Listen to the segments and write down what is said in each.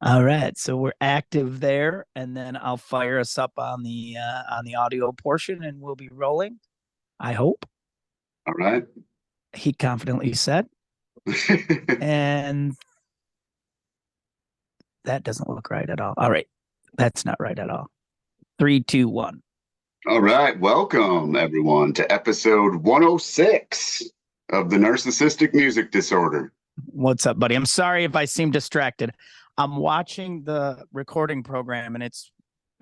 All right, so we're active there, and then I'll fire us up on the audio portion, and we'll be rolling. I hope All right. he confidently said, and that doesn't look right at all. All right, that's not right at all. Three, two, one. All right. Welcome, everyone, to episode 106 of the Narcissistic Music Disorder. What's up, buddy? I'm sorry if I seem distracted. I'm watching the recording program, and it's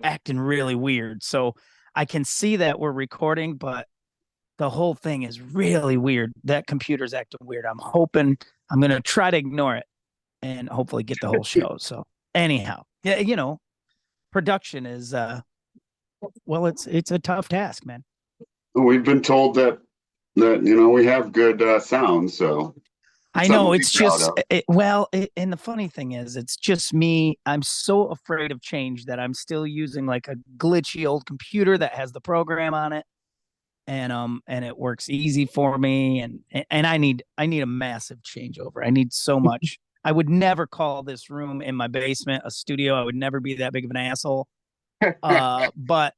acting really weird. So I can see that we're recording, but the whole thing is really weird. That computer's acting weird. I'm going to try to ignore it and hopefully get the whole show. So anyhow, yeah, production is well, it's a tough task, man. We've been told that we have good sound, so it's I something know to be it's proud just of. and the funny thing is, it's just me. I'm so afraid of change that I'm still using like a glitchy old computer that has the program on it, and it works easy for me, and I need a massive changeover. I need so much. I would never call this room in my basement a studio. I would never be that big of an asshole. But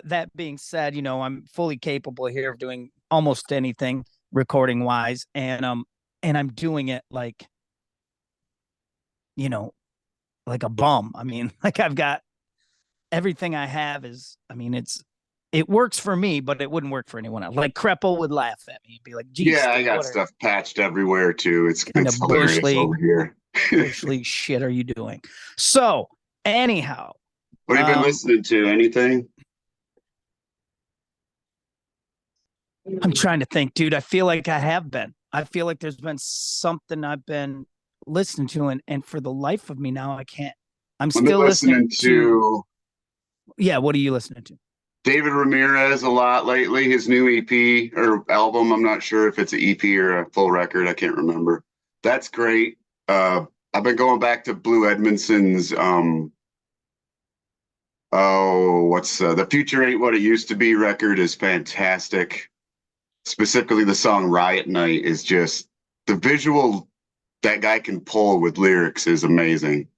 that being said, I'm fully capable here of doing almost anything recording wise, and I'm doing it you know like a bum. I mean, like I've got everything I have is, I mean, it works for me, but it wouldn't work for anyone else. Like Kreppel would laugh at me and be like, geez, Yeah, I Steve, got what stuff patched everywhere too. It's kind it's of hilarious over here. bushly shit are you doing? So anyhow, What have you been um, listening to? Anything? I'm trying to think, dude. I feel like I have been. I feel like there's been something I've been listening to, and for the life of me now, I can't. I'm I've been still listening listening to. to Yeah, what are you listening to? David Ramirez a lot lately. His new EP or album. I'm not sure if it's an EP or a full record. I can't remember. That's great. I've been going back to Blue Edmondson's. What's The Future Ain't What It Used to Be record is fantastic. Specifically, the song Riot Night is just the visual that guy can pull with lyrics is amazing.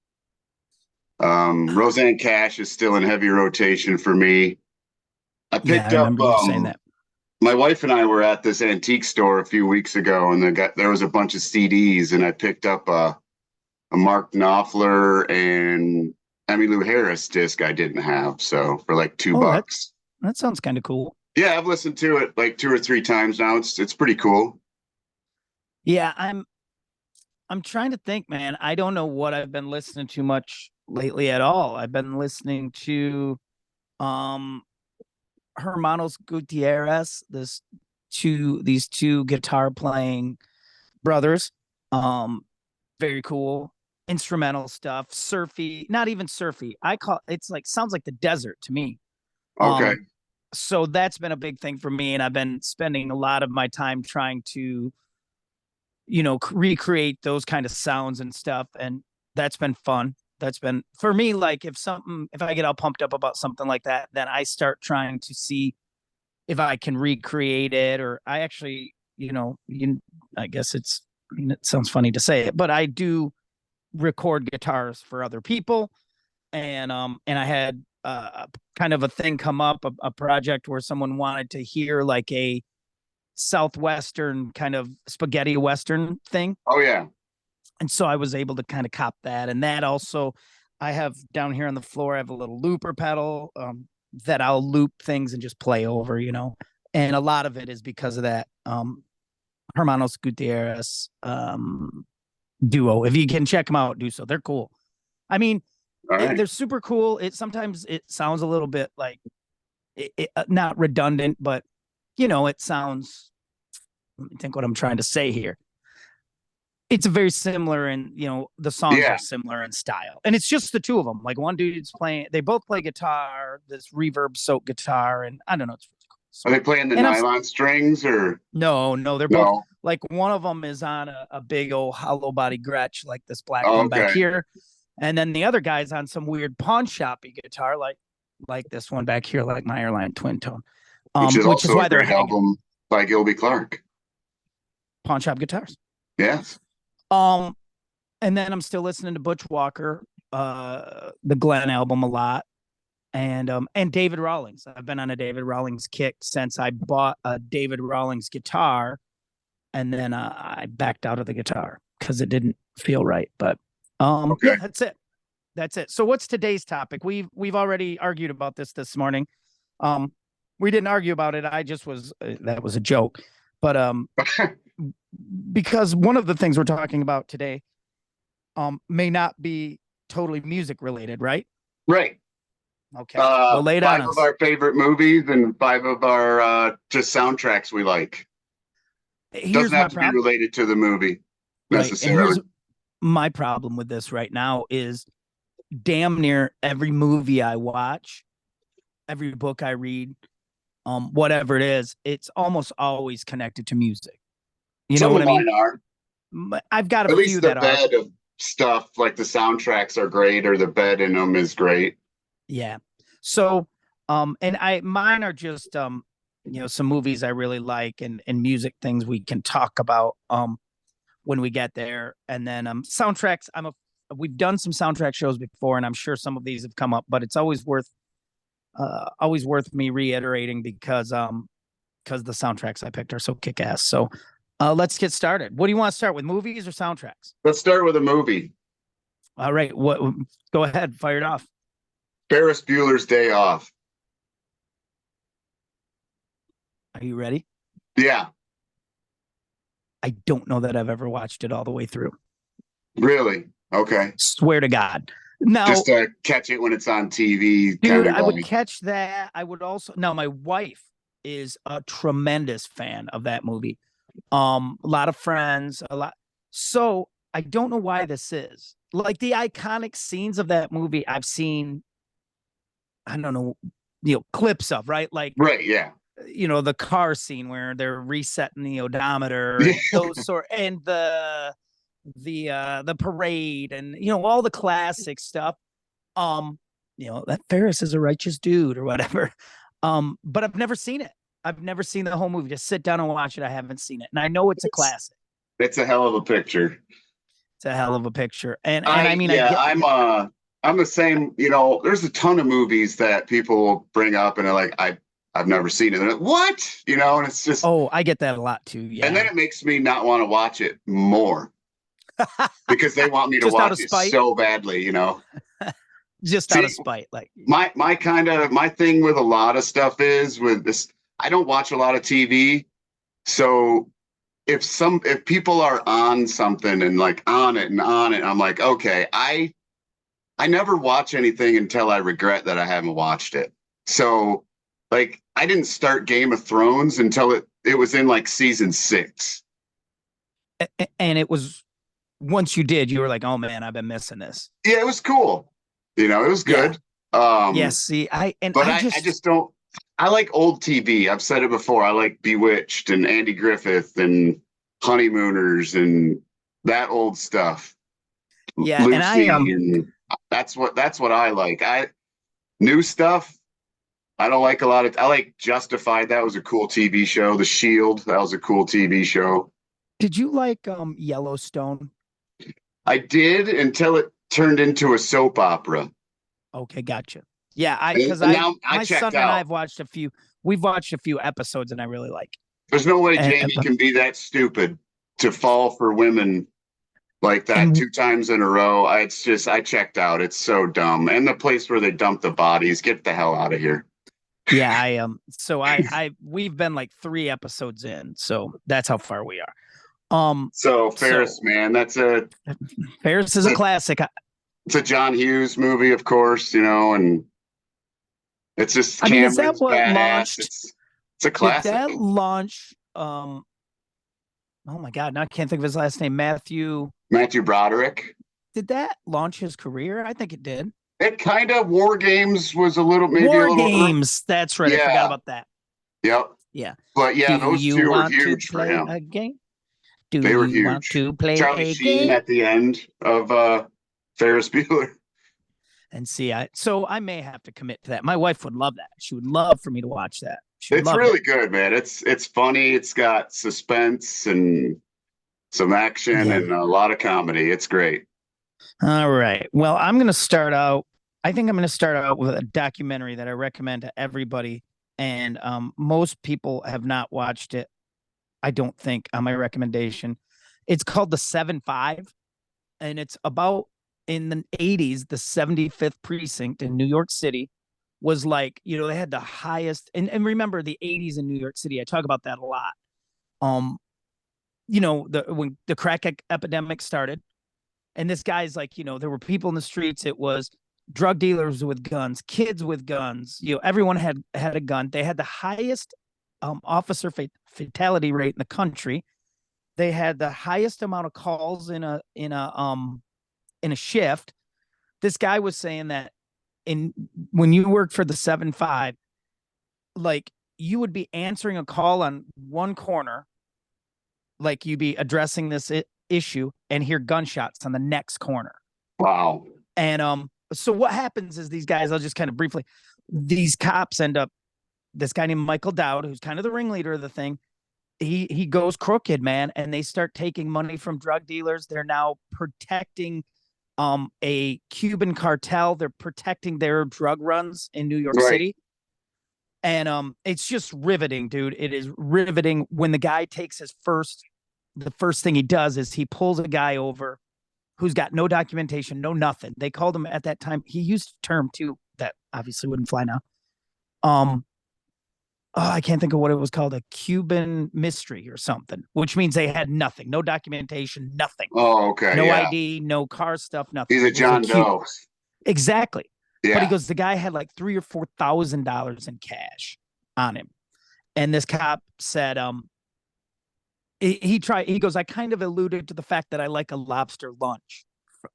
Roseanne Cash is still in heavy rotation for me. I Yeah, I picked up remember you saying that. my wife and I were at this antique store a few weeks ago, and there was a bunch of CDs, and I picked up a Mark Knopfler and Emmylou Harris disc I didn't have, so for like two Oh, that bucks. that sounds kind of cool. Yeah, I've listened to it like two or three times now. It's pretty cool. Yeah, I'm trying to think, man. I don't know what I've been listening to much lately at all. I've been listening to um Hermanos Gutierrez, these two guitar playing brothers. Um, very cool. Instrumental stuff, surfy, not even surfy. I call it's like sounds like the desert to me. Okay. Um, so that's been a big thing for me, and I've been spending a lot of my time trying to recreate those kind of sounds and stuff, and that's been fun. That's been for me, like if I get all pumped up about something like that, then I start trying to see if I can recreate it, or I actually, I guess I mean, it sounds funny to say it, but I do record guitars for other people, and I had kind of a thing come up, a project where someone wanted to hear like a southwestern kind of spaghetti western thing, Oh yeah. and so I was able to kind of cop that. And that also, I have down here on the floor, I have a little looper pedal, that I'll loop things and just play over, and a lot of it is because of that Hermanos Gutierrez duo. If you can check them out, do so. They're cool. I mean, All right. they're super cool. It sounds a little bit like not redundant, but it sounds. Let me think what I'm trying to say here. It's very similar, and the songs are Yeah. similar in style, and it's just the two of them. Like one dude's playing, they both play guitar, this reverb soaked guitar, and I don't know, it's really cool. Are So, they playing the and nylon strings or no, they're both no? like, one of them is on a big old hollow body Gretsch, like this black Oh, one back okay. here, and then the other guy's on some weird pawn shoppy guitar, like this one back here, like my airline twin tone, Which is which is also a why they're great hanging album by Gilby Clarke. pawn shop guitars. Yes. Um, and then I'm still listening to Butch Walker. the Glenn album a lot, and David Rawlings. I've been on a David Rawlings kick since I bought a David Rawlings guitar, and then I backed out of the guitar because it didn't feel right. But Okay. yeah, that's it. That's it. So what's today's topic? We've already argued about this morning. We didn't argue about it. I just was that was a joke. But because one of the things we're talking about today may not be totally music related, right? Right. Okay. Well, lay it on Five us. of our favorite movies and five of our just soundtracks we like. Here's Doesn't my have to be problem. related to the movie Right. And necessarily. here's my problem with this right now is damn near every movie I watch, every book I read, whatever it is, it's almost always connected to music. You know Some what of I mean? mine are. I've got a At few least the that are. bed of stuff, like the soundtracks are great, or the bed in them is great. Yeah. So, and mine are just, some movies I really like and music things we can talk about, when we get there. And then, soundtracks, we've done some soundtrack shows before, and I'm sure some of these have come up, but it's always worth me reiterating because the soundtracks I picked are so kick ass. So, let's get started. What do you want to start with, movies or soundtracks? Let's start with a movie. All right. Go ahead, fire it off. Ferris Bueller's Day Off. Are you ready? Yeah, I don't know that I've ever watched it all the way through. really. Okay. Swear to God. No, Just to catch it when it's on TV. dude, Kind I of would catch that. I would also. Now, my wife is a tremendous fan of that movie. A lot of friends, a lot. So I don't know why this is. Like the iconic scenes of that movie I've seen, I don't know, clips of, right? Like, right. Yeah. the car scene where they're resetting the odometer Yeah. and those sort, and the parade, and all the classic stuff. That Ferris is a righteous dude or whatever. But I've never seen it. I've never seen the whole movie. Just sit down and watch it. I haven't seen it, and I know it's a classic. It's a hell of a picture. It's a hell of a picture, and I mean, I get. I'm the same. There's a ton of movies that people bring up and they're like, I've never seen it. Like, what? And it's just. Oh, I get that a lot too. Yeah. And then it makes me not want to watch it more because they want me to watch it so badly. Just out of spite, like my thing with a lot of stuff is with this. I don't watch a lot of TV, so if people are on something and like on it, I'm like, okay, I never watch anything until I regret that I haven't watched it. So like I didn't start Game of Thrones until it was in like season 6. And it was, once you did, you were like, oh man, I've been missing this. Yeah, it was cool. It was good. Yes, see, I just don't. I like old TV. I've said it before. I like Bewitched and Andy Griffith and Honeymooners and that old stuff. Yeah, Lucy, and that's what I like. New stuff. I don't like a lot of. I like Justified. That was a cool TV show. The Shield. That was a cool TV show. Did you like Yellowstone? I did until it turned into a soap opera. Okay, gotcha. Yeah, because my son and I've watched a few. We've watched a few episodes, and I really like. There's no way Jamie can be that stupid to fall for women like that 2 times in a row. I checked out. It's so dumb. And the place where they dump the bodies, get the hell out of here. Yeah, so we've been like 3 episodes in, so that's how far we are. So Ferris, man, Ferris is a classic. It's a John Hughes movie, of course, and it's just. I mean, is that what launched? It's a classic. Did that launch? Oh my God, now I can't think of his last name. Matthew Broderick. Did that launch his career? I think it did. It kind of. War Games was a little. War Games. That's right. Yeah. I forgot about that. Yep. Yeah. But yeah, those 2 were huge for him. A game? They were huge. Want to play Charlie a Sheen game? At the end of Ferris Bueller. And see, so I may have to commit to that. My wife would love that. She would love for me to watch that. It's really good, man. It's funny. It's got suspense and some action and a lot of comedy. It's great. All right. Well, I'm going to start out. I think I'm going to start out with a documentary that I recommend to everybody. And most people have not watched it, I don't think, on my recommendation. It's called The 7-5, and it's about in the 80s, the 75th precinct in New York City was like, they had the highest. And remember the 80s in New York City, I talk about that a lot. Um, when the crack epidemic started, and this guy's like, there were people in the streets. It was drug dealers with guns, kids with guns. Everyone had a gun. They had the highest officer fatality rate in the country. They had the highest amount of calls in a shift. This guy was saying that in when you worked for the 7-5, like you would be answering a call on one corner, like you'd be addressing this issue and hear gunshots on the next corner. Wow. And so what happens is these guys, I'll just kind of briefly, these cops end up, this guy named Michael Dowd, who's kind of the ringleader of the thing, he goes crooked, man, and they start taking money from drug dealers. They're now protecting a Cuban cartel. They're protecting their drug runs in New York Right. City. And it's just riveting, dude. It is riveting when the guy takes the first thing he does is he pulls a guy over who's got no documentation, no nothing. They called him at that time. He used a term too that obviously wouldn't fly now. I can't think of what it was called, a Cuban mystery or something, which means they had nothing, no documentation, nothing, Oh, okay. no Yeah. ID, no car stuff, nothing. He's a It was John Doe. Exactly. But he Yeah. goes, the guy had like $3,000 or $4,000 in cash on him. And this cop said, he goes, I kind of alluded to the fact that I like a lobster lunch.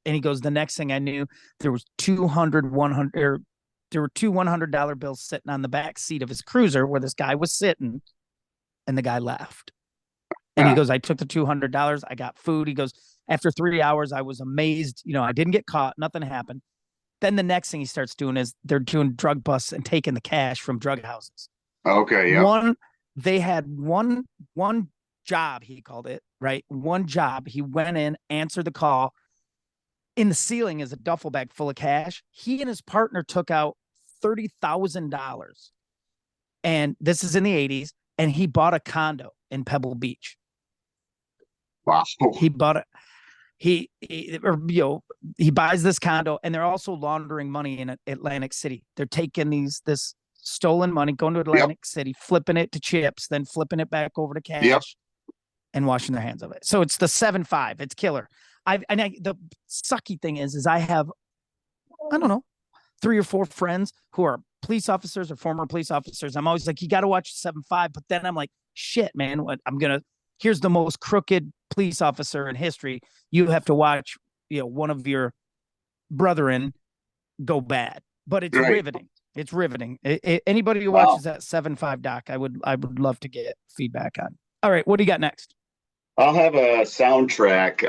And he goes, the next thing I knew, there was 200, 100, or there were two $100 bills sitting on the back seat of his cruiser where this guy was sitting, and the guy left. And he Huh. goes, I took the $200. I got food. He goes, after 3 hours, I was amazed. I didn't get caught. Nothing happened. Then the next thing he starts doing is they're doing drug busts and taking the cash from drug houses. Okay. Yep. They had one job, he called it, right? One job. He went in, answered the call. In the ceiling is a duffel bag full of cash. He and his partner took out $30,000. And this is in the 80s. And he bought a condo in Pebble Beach. Wow. He bought it. He buys this condo, and they're also laundering money in Atlantic City. They're taking this stolen money, going to Atlantic Yep. City, flipping it to chips, then flipping it back over to cash, Yep. and washing their hands of it. So it's the 7-5. It's killer. The sucky thing is I have, I don't know, 3 or 4 friends who are police officers or former police officers. I'm always like, you got to watch 7-5. But then I'm like, shit, man, here's the most crooked police officer in history. You have to watch, one of your brethren go bad. But it's Right. riveting. It's riveting. Anybody who Wow. watches that 7-5 doc, I would love to get feedback on. All right, what do you got next? I'll have a soundtrack.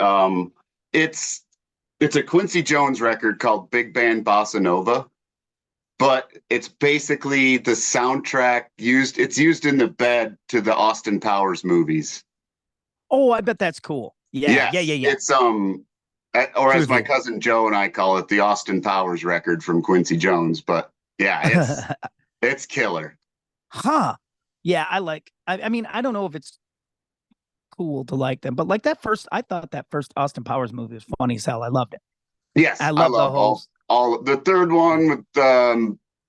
It's a Quincy Jones record called Big Band Bossa Nova, but it's basically the soundtrack it's used in the bed to the Austin Powers movies. Oh, I bet that's cool. Yeah. It's or as my cousin Joe and I call it, the Austin Powers record from Quincy Jones. But yeah, it's killer. Huh. Yeah, I mean, I don't know if it's cool to like them, but like I thought that first Austin Powers movie was funny as hell. I loved it. Yes, I love the whole all the third one with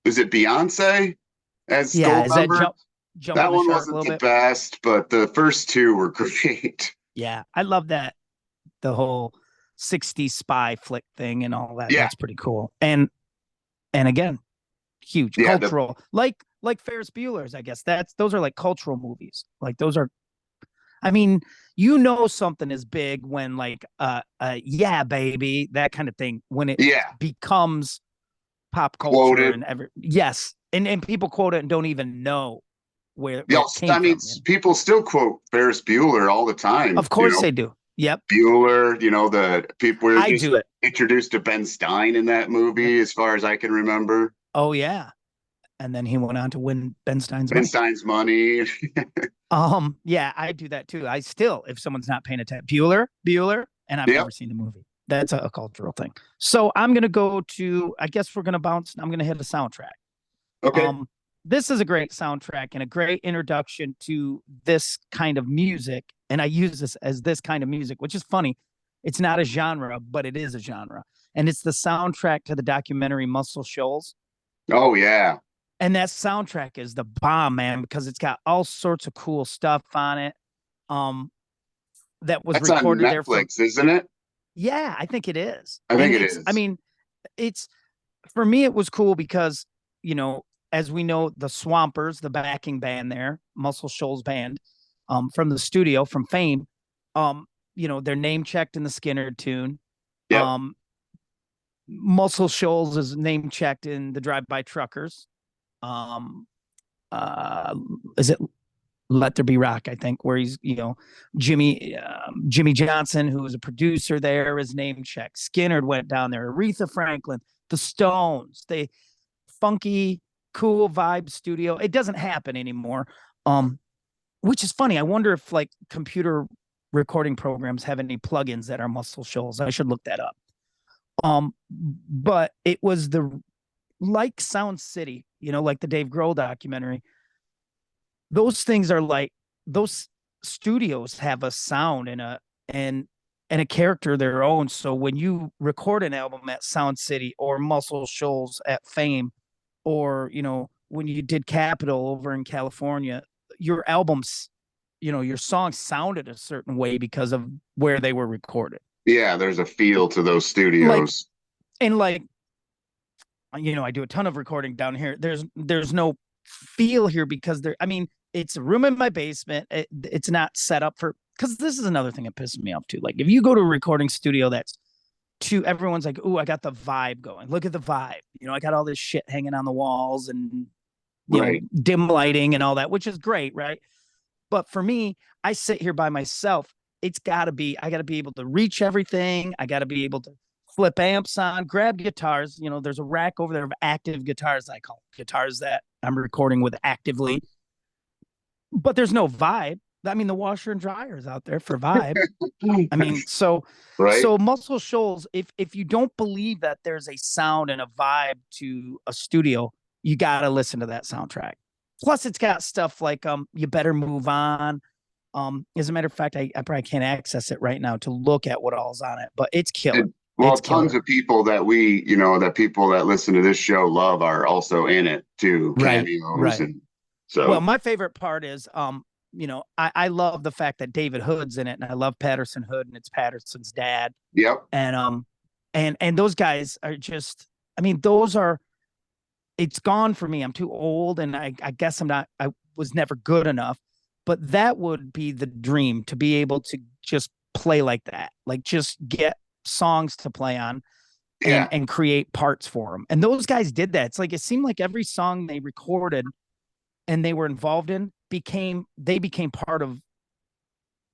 is it Beyonce as is that Goldmember? jump That on the one shark a wasn't little the bit? best, but the first two were great. Yeah, I love that, the whole 60s spy flick thing and all that. Yeah. That's pretty cool. And again, huge cultural, like Ferris Bueller's, I guess. Those are like cultural movies. Like those are, I mean, something is big when like yeah, baby, that kind of thing, when it becomes pop culture Quoted. and yes. And people quote it and don't even know where it came from. People still quote Ferris Bueller all the time. Of course they do. Yep. Bueller, the people were do it. Introduced to Ben Stein in that movie, as far as I can remember. Oh yeah. And then he went on to win Ben Stein's money. Yeah, I do that too. I still, if someone's not paying attention, Bueller, and I've never seen the movie. That's a cultural thing. So I'm gonna go to. I guess we're gonna bounce. I'm gonna hit a soundtrack. Okay. Um, this is a great soundtrack and a great introduction to this kind of music. And I use this as this kind of music, which is funny. It's not a genre, but it is a genre. And it's the soundtrack to the documentary Muscle Shoals. Oh yeah. And that soundtrack is the bomb, man, because it's got all sorts of cool stuff on it. Um, that was That's on recorded there for, Netflix, isn't it? yeah, I think it is. I think And it I is. mean, it's for me, it was cool because, you know, as we know, the Swampers, the backing band there, Muscle Shoals band, from the studio, from Fame, um, you know, they're name checked in the Skinner tune. Yep. Um, Muscle Shoals is name checked in the Drive By Truckers. Um, is it Let There Be Rock? I think where he's, you know, Jimmy Johnson, who was a producer there, is name checked. Skinner went down there. Aretha Franklin, the Stones, they funky, cool vibe studio. It doesn't happen anymore. Which is funny. I wonder if like computer recording programs have any plugins that are Muscle Shoals. I should look that up. But it was the like Sound City, you know, like the Dave Grohl documentary. Those things are like those studios have a sound and a character of their own. So when you record an album at Sound City or Muscle Shoals at Fame, or you know when you did Capitol over in California, your albums, you know, your songs sounded a certain way because of where they were recorded. Yeah, there's a feel to those Like studios. and like you know, I do a ton of recording down here. There's no feel here because there. I mean, it's a room in my basement. It's not set up for because this is another thing that pisses me off too. Like if you go to a recording studio that's to everyone's like, "Ooh, I got the vibe going. Look at the vibe. You know, I got all this shit hanging on the walls and you know Right. dim lighting and all that, which is great, right?" But for me, I sit here by myself. It's got to be, I got to be able to reach everything. I got to be able to flip amps on, grab guitars. You know, there's a rack over there of active guitars, I call it, guitars that I'm recording with actively, but there's no vibe. I mean, the washer and dryer is out there for vibe. I mean, Right. so Muscle Shoals, if you don't believe that there's a sound and a vibe to a studio, you got to listen to that soundtrack. Plus, it's got stuff like You Better Move On. As a matter of fact, I probably can't access it right now to look at what all's on it, but it's killer. And well, It's tons killer. of people that that people that listen to this show love are also in it too, Right, cameos. right. And Well, so, my favorite part is you know, I love the fact that David Hood's in it, and I love Patterson Hood, and it's Patterson's dad. yep. And and those guys are just, I mean, those are, it's gone for me. I'm too old, and I guess I was never good enough, but that would be the dream to be able to just play like that, like just get songs to play on Yeah. and create parts for them. And those guys did that. It's like it seemed like every song they recorded and they were involved in became part of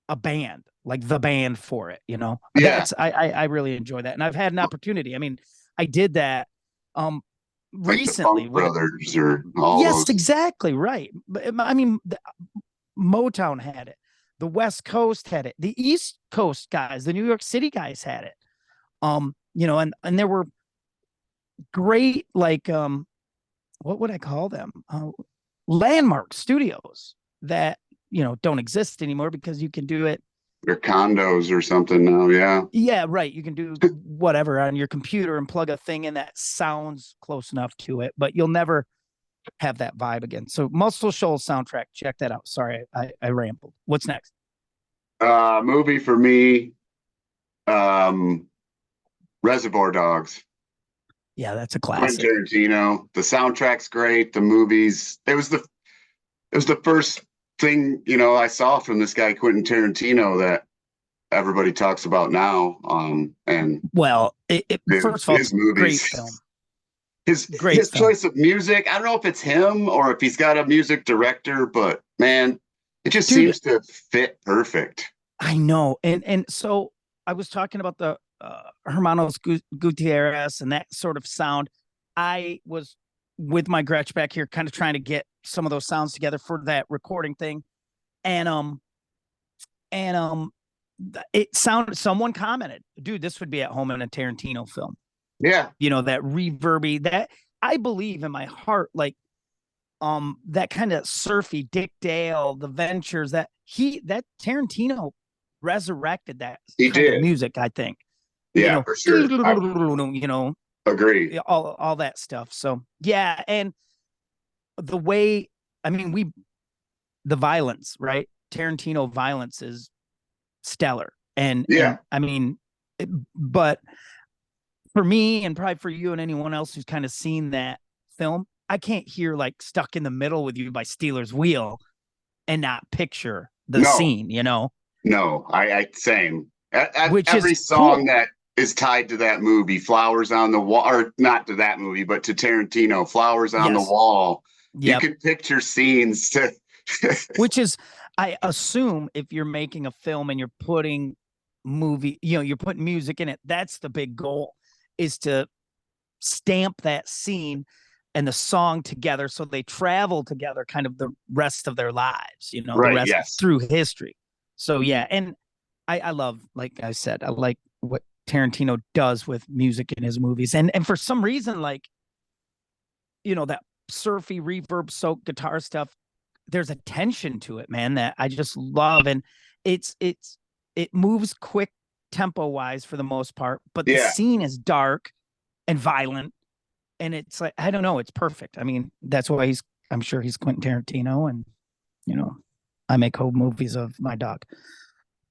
a band, like the band for it, you know. Yeah. I really enjoy that. And I've had an opportunity. I mean, I did that um Like the recently Funk with a, Brothers or all yes, those. exactly right. But I mean, Motown had it, the West Coast had it, the East Coast guys, the New York City guys had it. You know, and there were great like what would I call them? Landmark studios that, you know, don't exist anymore because you can do it. Or condos or something now. Yeah. Yeah, right. You can do whatever on your computer and plug a thing in that sounds close enough to it, but you'll never have that vibe again. So Muscle Shoals soundtrack, check that out. Sorry, I rambled. What's next? Movie for me, um, Reservoir Dogs. Yeah, that's a Quentin classic. Tarantino. The soundtrack's great. The movies. It was the first thing I saw from this guy Quentin Tarantino that everybody talks about now. And Well, his, first of all, it's his a great movies, film. his Great his film. choice of music. I don't know if it's him or if he's got a music director, but man, it just Dude, seems to fit perfect. I know. And so I was talking about the Hermanos Gutierrez and that sort of sound. I was with my Gretsch back here, kind of trying to get some of those sounds together for that recording thing. And and someone commented, dude, this would be at home in a Tarantino film. Yeah. That reverby, that I believe in my heart, like that kind of surfy Dick Dale, the Ventures, that Tarantino resurrected that He kind of did. music, I think. Yeah, for sure. Agree. All that stuff. So yeah, and the way, I mean, the violence, right? Tarantino violence is stellar. And I mean, but for me and probably for you and anyone else who's kind of seen that film, I can't hear like Stuck in the Middle with You by Steeler's Wheel and not picture the scene, No, I same. Which every is song cool. that is tied to that movie, Flowers on the Wall, or not to that movie, but to Tarantino, Flowers on the Wall. Yep. You could picture scenes to which is, I assume, if you're making a film and you're putting you're putting music in it, that's the big goal, is to stamp that scene and the song together so they travel together kind of the rest of their lives, right, the rest through history. So yeah, and I love, like I said, I like what Tarantino does with music in his movies. And for some reason, like, that surfy reverb soaked guitar stuff, there's a tension to it, man, that I just love. And it moves quick tempo wise for the most part, but the scene is dark and violent. And it's like, I don't know, it's perfect. I mean, that's why I'm sure he's Quentin Tarantino, and I make home movies of my dog.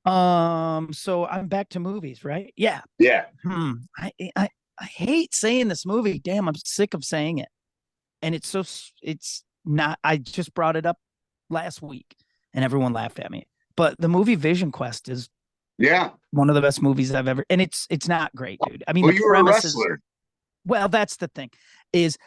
So I'm back to movies, right? Yeah. I hate saying this movie. Damn, I'm sick of saying it. And it's not, I just brought it up last week and everyone laughed at me. But the movie Vision Quest is one of the best movies I've ever, and it's not great, dude. I mean, well, you were a wrestler. Well, that's the thing, is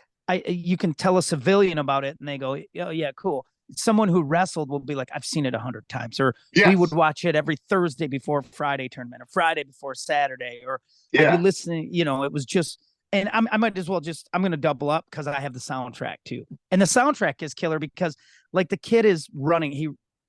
you can tell a civilian about it and they go, oh yeah, cool. Someone who wrestled will be like, I've seen it 100 times, or we would watch it every Thursday before Friday tournament, or Friday before Saturday, or I'd be listening, it was just, and I might as well I'm going to double up because I have the soundtrack too. And the soundtrack is killer because, like, the kid is running,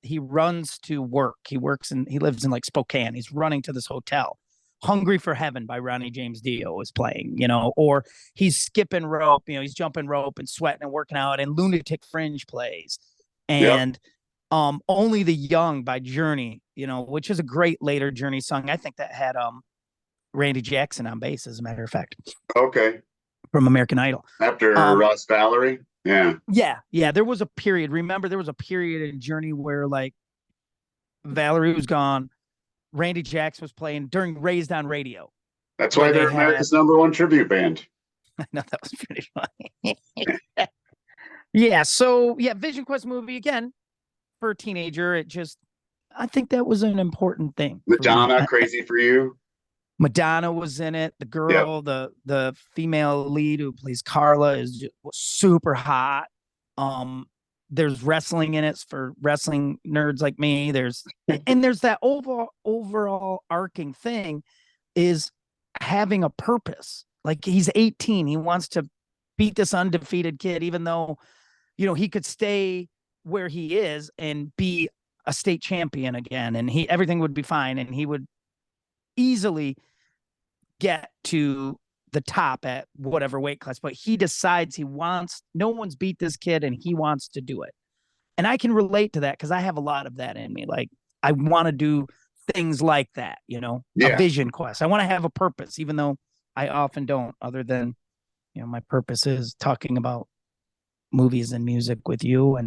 he runs to work. He lives in like Spokane. He's running to this hotel. Hungry for Heaven by Ronnie James Dio is playing, or he's skipping rope, he's jumping rope and sweating and working out, and Lunatic Fringe plays. And Only the Young by Journey, which is a great later Journey song. I think that had Randy Jackson on bass, as a matter of fact. Okay. From American Idol. After Ross Valerie? Yeah. Yeah. There was a period. Remember, there was a period in Journey where, like, Valerie was gone. Randy Jackson was playing during Raised on Radio. That's why they're America's #1 tribute band. I know, that was pretty funny. Yeah. So, yeah, Vision Quest movie, again, for a teenager, I think that was an important thing. Madonna, Crazy for You. Madonna was in it. The girl, the female lead who plays Carla, was super hot. There's wrestling in it for wrestling nerds like me. There's that overall arcing thing is having a purpose. Like, he's 18. He wants to beat this undefeated kid, even though, he could stay where he is and be a state champion again, and everything would be fine, and he would easily get to the top at whatever weight class, but he decides no one's beat this kid and he wants to do it. And I can relate to that because I have a lot of that in me. Like, I want to do things like that, a vision quest. I want to have a purpose, even though I often don't, other than, my purpose is talking about movies and music with you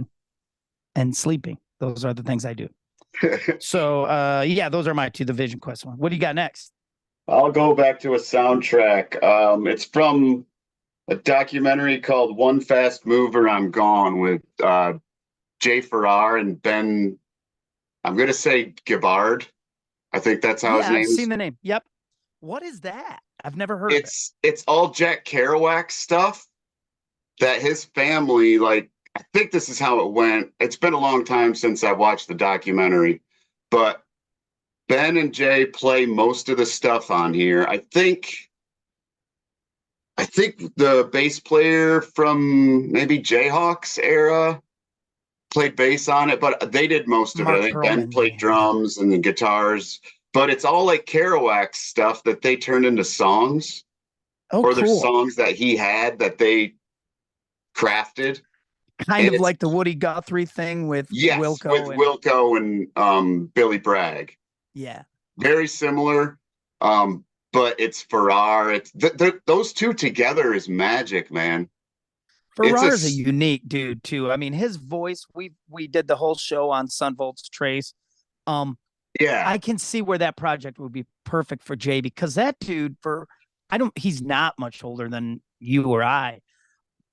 and sleeping. Those are the things I do. So, those are my two, the Vision Quest one. What do you got next? I'll go back to a soundtrack. It's from a documentary called One Fast Move or I'm Gone with Jay Farrar and Ben, I'm going to say Gibbard. I think that's how his name is. I've seen the name. Yep. What is that? I've never heard of it. It's all Jack Kerouac stuff that his family, like, I think this is how it went. It's been a long time since I watched the documentary, but Ben and Jay play most of the stuff on here. I think the bass player from maybe Jayhawks era played bass on it, but they did most of it. I think Ben played drums and the guitars. but it's all like Kerouac stuff that they turned into songs, Oh, or there's cool. songs that he had that they crafted. Kind And of it's, like the Woody Guthrie thing with yes, with Wilco and Wilco and Billy Bragg. yeah. Very similar. But it's Farrar. It's those two together is magic, man. It's a Farrar's a unique dude too. I mean, his voice, we did the whole show on Sunvolt's Trace. Um, yeah, I can see where that project would be perfect for Jay because that dude he's not much older than you or I.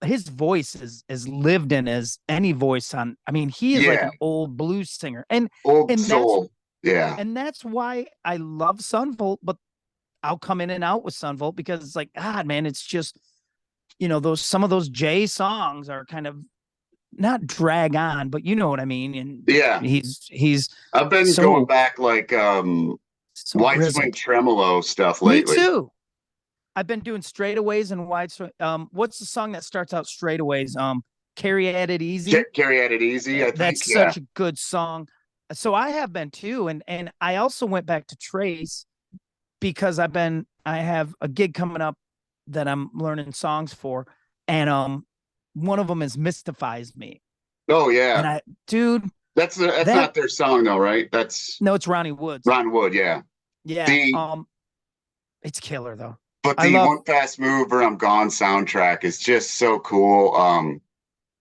His voice is as lived in as any voice on. I mean, he is like yeah. an old blues singer. Old And that's soul. Yeah. and that's why I love Sunvolt, but I'll come in and out with Sunvolt because it's like, God, man, it's just, those some of those Jay songs are kind of not drag on, but you know what I mean. And Yeah. he's I've been going so back like so White Swing grizzled. Tremolo stuff Me lately. too. I've been doing straightaways and wide. What's the song that starts out straightaways? Carry at it easy. Carry at it easy, I think. That's Yeah. such a good song. So I have been too, and I also went back to Trace because I have a gig coming up that I'm learning songs for, and one of them is Mystifies Me, Oh and yeah. dude, That's that not their song though, right? That's no, it's Ronnie Woods. Ron Wood, yeah. Yeah, The it's killer though. but I the love. One Fast Move or I'm Gone soundtrack is just so cool.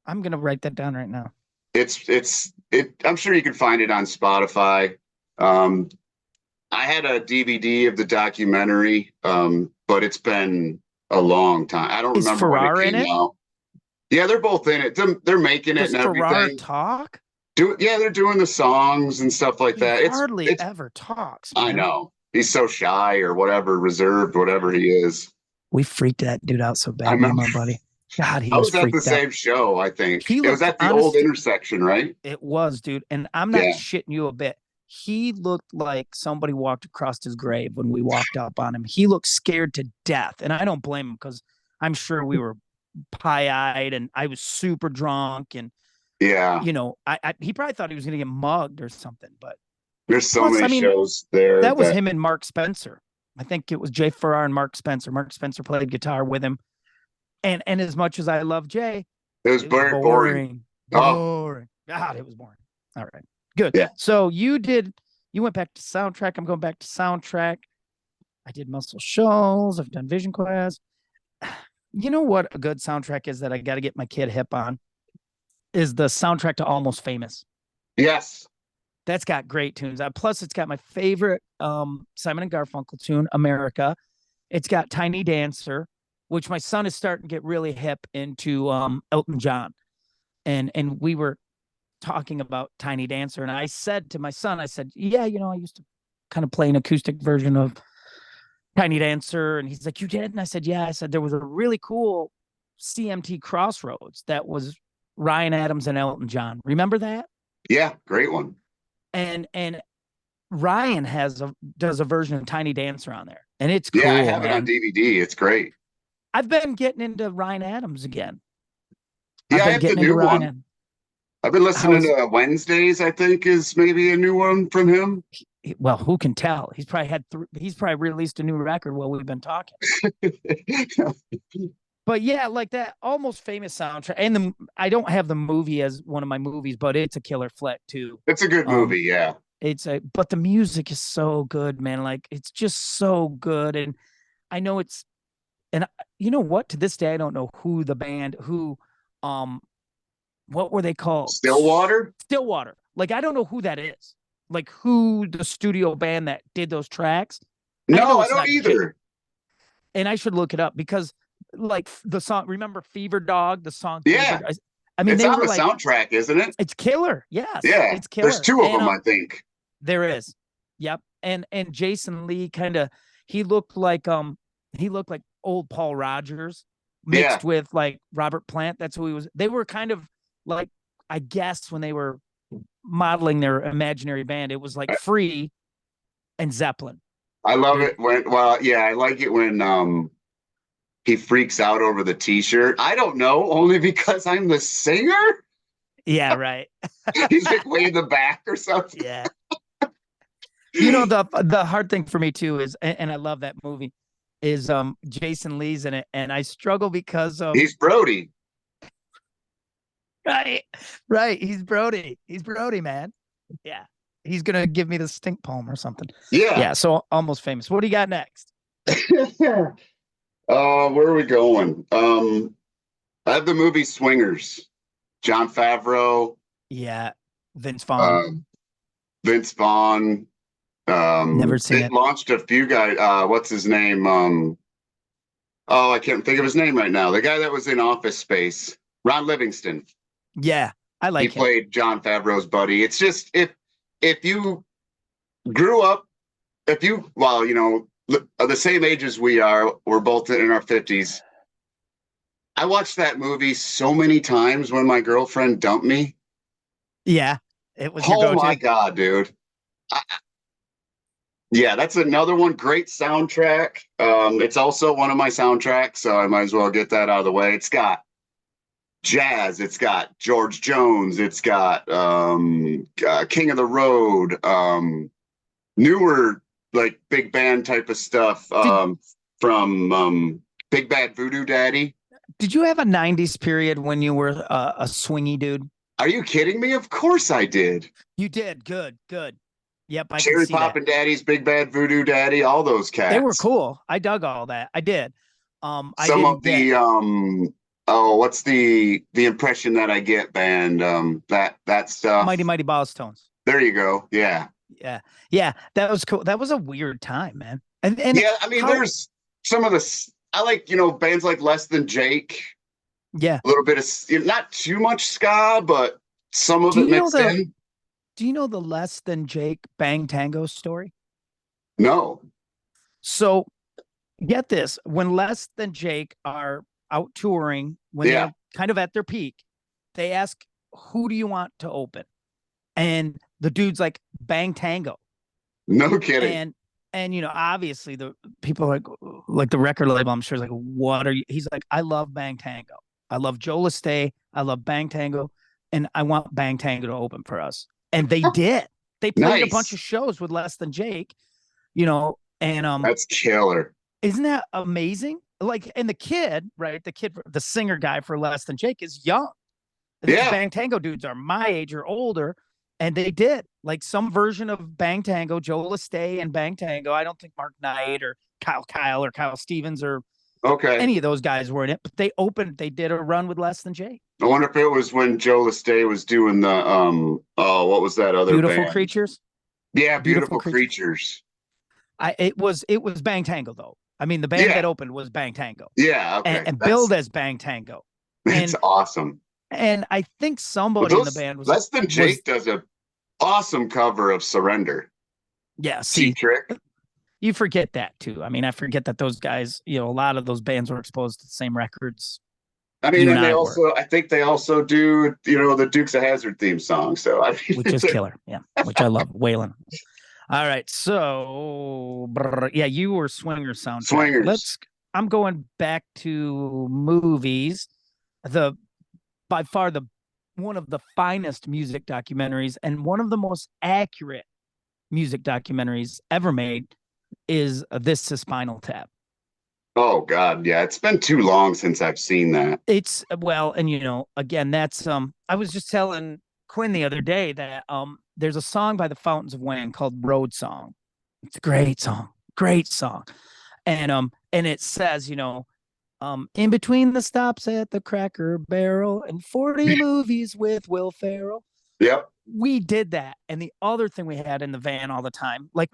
I'm gonna write that down right now. I'm sure you can find it on Spotify. Um, I had a DVD of the documentary, but it's been a long time. I don't Is remember when it Farrar in came it? out. Yeah, they're both in it. They're making it Does and Farrar everything. talk? Yeah, they're doing the songs and stuff like He that. hardly It's ever talks, I man. know. He's so shy or whatever, reserved, whatever he is. We freaked that dude out so I bad, me and remember my buddy. God, he I was was at the freaked out. same show, I think. He It was looked at the old honest. intersection, right? It was, dude. And I'm not Yeah. shitting you a bit. He looked like somebody walked across his grave when we walked up on him. He looked scared to death. And I don't blame him because I'm sure we were pie eyed and I was super drunk. And, Yeah. he probably thought he was going to get mugged or something. But There's so plus, many I mean, shows there that was that him and Mark Spencer. I think it was Jay Farrar and Mark Spencer. Mark Spencer played guitar with him. And as much as I love Jay, it was it was very boring. boring. Oh, Boring. God, it was boring. All right. Good. yeah. So you went back to soundtrack. I'm going back to soundtrack. I did Muscle Shoals. I've done Vision Quest. You know what a good soundtrack is that I got to get my kid hip on is the soundtrack to Almost Famous. Yes. That's got great tunes. Plus, it's got my favorite Simon and Garfunkel tune, America. It's got Tiny Dancer, which my son is starting to get really hip into Elton John. And we were talking about Tiny Dancer, and I said to my son, I said, yeah, I used to kind of play an acoustic version of Tiny Dancer. And he's like, you did? And I said, yeah. I said, there was a really cool CMT Crossroads that was Ryan Adams and Elton John. Remember that? Yeah, great one. And Ryan does a version of Tiny Dancer on there. And it's Yeah, I cool, have it on man. DVD. It's great. I've been getting into Ryan Adams again. Yeah, I've I been have the getting into new Ryan one. Adams. I've been listening to Wednesdays, I think, is maybe a new one from him. Well, who can tell? He's probably released a new record while we've been talking. But yeah, like that Almost Famous soundtrack. And I don't have the movie as one of my movies, but it's a killer flick too. It's a good movie, yeah. But the music is so good, man. Like it's just so good. And I know and you know what? To this day, I don't know who the band, what were they called? Stillwater? Stillwater. Like, I don't know who that is. Like, who the studio band that did those tracks. No, I don't either. And I should look it up because, like, the song, remember Fever Dog? The song? Yeah. Fever, I mean, it's on the soundtrack, isn't it? It's killer. Yes. Yeah. It's killer. There's two of them, I think. There is. Yep. And Jason Lee he looked like old Paul Rogers mixed with like Robert Plant. That's who he was. They were kind of like, I guess when they were modeling their imaginary band, it was like Free and Zeppelin. I love it I like it when he freaks out over the t-shirt. I don't know, only because I'm the singer. Yeah, right. He's like way in the back or something. Yeah. You know, the hard thing for me too is, and I love that movie, is Jason Lee's in it, and I struggle because He's Brody. right, right, he's Brody, man. Yeah, he's gonna give me the stink poem or something. Yeah. Yeah, so Almost Famous. What do you got next? Where are we going? I have the movie Swingers. John Favreau, Yeah, Vince Vaughn. uh, Vince Vaughn. Never seen It it. launched a few guys. What's his name? Oh, I can't think of his name right now. The guy that was in Office Space, Ron Livingston. Yeah, I He like him. played John Favreau's buddy. It's just if you grew up, if you well, you know, the same age as we are, we're both in our 50s. I watched that movie so many times when my girlfriend dumped me. Yeah, it was your Oh my go-to. God, dude. I, yeah, that's another one. Great soundtrack. It's also one of my soundtracks, so I might as well get that out of the way. It's got jazz, it's got George Jones, it's got King of the Road, newer like big band type of stuff Did from Big Bad Voodoo Daddy. did you have a '90s period when you were a swingy dude? Are you kidding me? Of course I did. You did. Good, good. Yep, I can Cherry see that. Poppin' Daddies, Big Bad Voodoo Daddy, all those They were cats. cool. I dug all that. I did. I Some of didn't get the oh, what's the impression that I get band that stuff. Mighty Mighty Boss Tones. There you go. Yeah. Yeah, yeah, that was cool. That was a weird time, man. And Yeah, I mean how? there's some of the I like, you know, bands like Less Than Jake, Yeah. a little bit of not too much ska, but some of Do it you know mixed the in. Do you know the Less Than Jake Bang Tango story? No. So get this: when Less Than Jake are out touring, when Yeah. they're kind of at their peak, they ask, "Who do you want to open?" And the dude's like, "Bang Tango." No kidding. And you know, obviously the people like the record label, I'm sure is like, what are you? He's like, I love Bang Tango. I love Joe Listay. I love Bang Tango. And I want Bang Tango to open for us. And they did. They played a bunch Nice. of shows with Less Than Jake, you know, and That's killer. isn't that amazing? Like, and the kid, right? The kid, the singer guy for Less Than Jake is young. These Yeah. Bang Tango dudes are my age or older, and they did like some version of Bang Tango, Joe Listay and Bang Tango. I don't think Mark Knight or Kyle Stevens or Okay. any of those guys were in it, but they did a run with Less Than Jake. I wonder if it was when Joe Listay was doing the oh, what was that other Beautiful band? Creatures. Yeah, Beautiful Beautiful Creatures. Creatures. It was Bang Tango though. I mean, the band Yeah. that opened was Bang Tango Yeah, and, okay. and billed as Bang Tango. That's And awesome. I think But somebody in the those band Less Than was Jake does a awesome cover of Surrender. yeah. Cheap See, Trick. you forget that too. I mean, I forget that those guys, you know, a lot of those bands were exposed to the same records I mean, you and and they I were, also, I think they also do, you know, the Dukes of Hazzard theme song. So I mean, which is killer. Yeah, which I love. Waylon. All right, so yeah, you were Swinger soundtrack. Swingers. I'm going back to movies. The by far the one of the finest music documentaries and one of the most accurate music documentaries ever made is This is Spinal Tap. Oh God, yeah, it's been too long since I've seen that. It's well, and you know, again, that's I was just telling Quinn the other day that there's a song by the Fountains of Wayne called Road Song. It's a great song. And it says, you know, in between the stops at the Cracker Barrel and 40 movies with Will Ferrell. Yep. We did that. And the other thing we had in the van all the time, like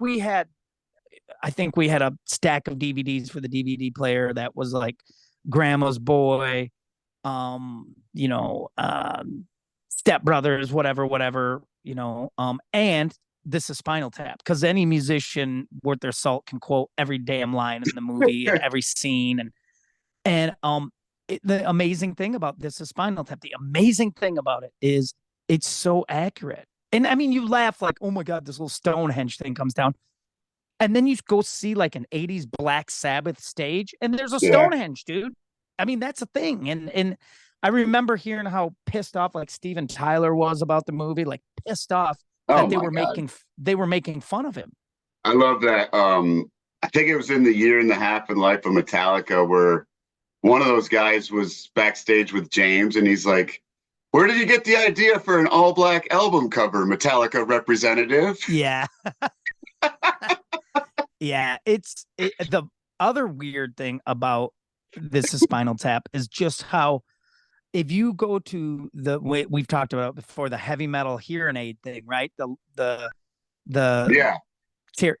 I think we had a stack of DVDs for the DVD player that was like Grandma's Boy, you know, Step Brothers, whatever, you know, and This is Spinal Tap, because any musician worth their salt can quote every damn line in the movie and every scene. The amazing thing about This is Spinal Tap, the amazing thing about it is it's so accurate. And I mean, you laugh like, oh my God, this little Stonehenge thing comes down. And then you go see like an 80s Black Sabbath stage, and there's a Yeah. Stonehenge, dude. I mean, that's a thing. And I remember hearing how pissed off like Steven Tyler was about the movie, like pissed off Oh that my God. they were making fun of him. I love that. I think it was in the year and a half in life of Metallica where one of those guys was backstage with James, and he's like, "Where did you get the idea for an all black album cover, Metallica representative?" Yeah. Yeah. The other weird thing about this is Spinal Tap is just how if you go to the way we've talked about before, the heavy metal hearing aid thing, right? The Yeah, tier,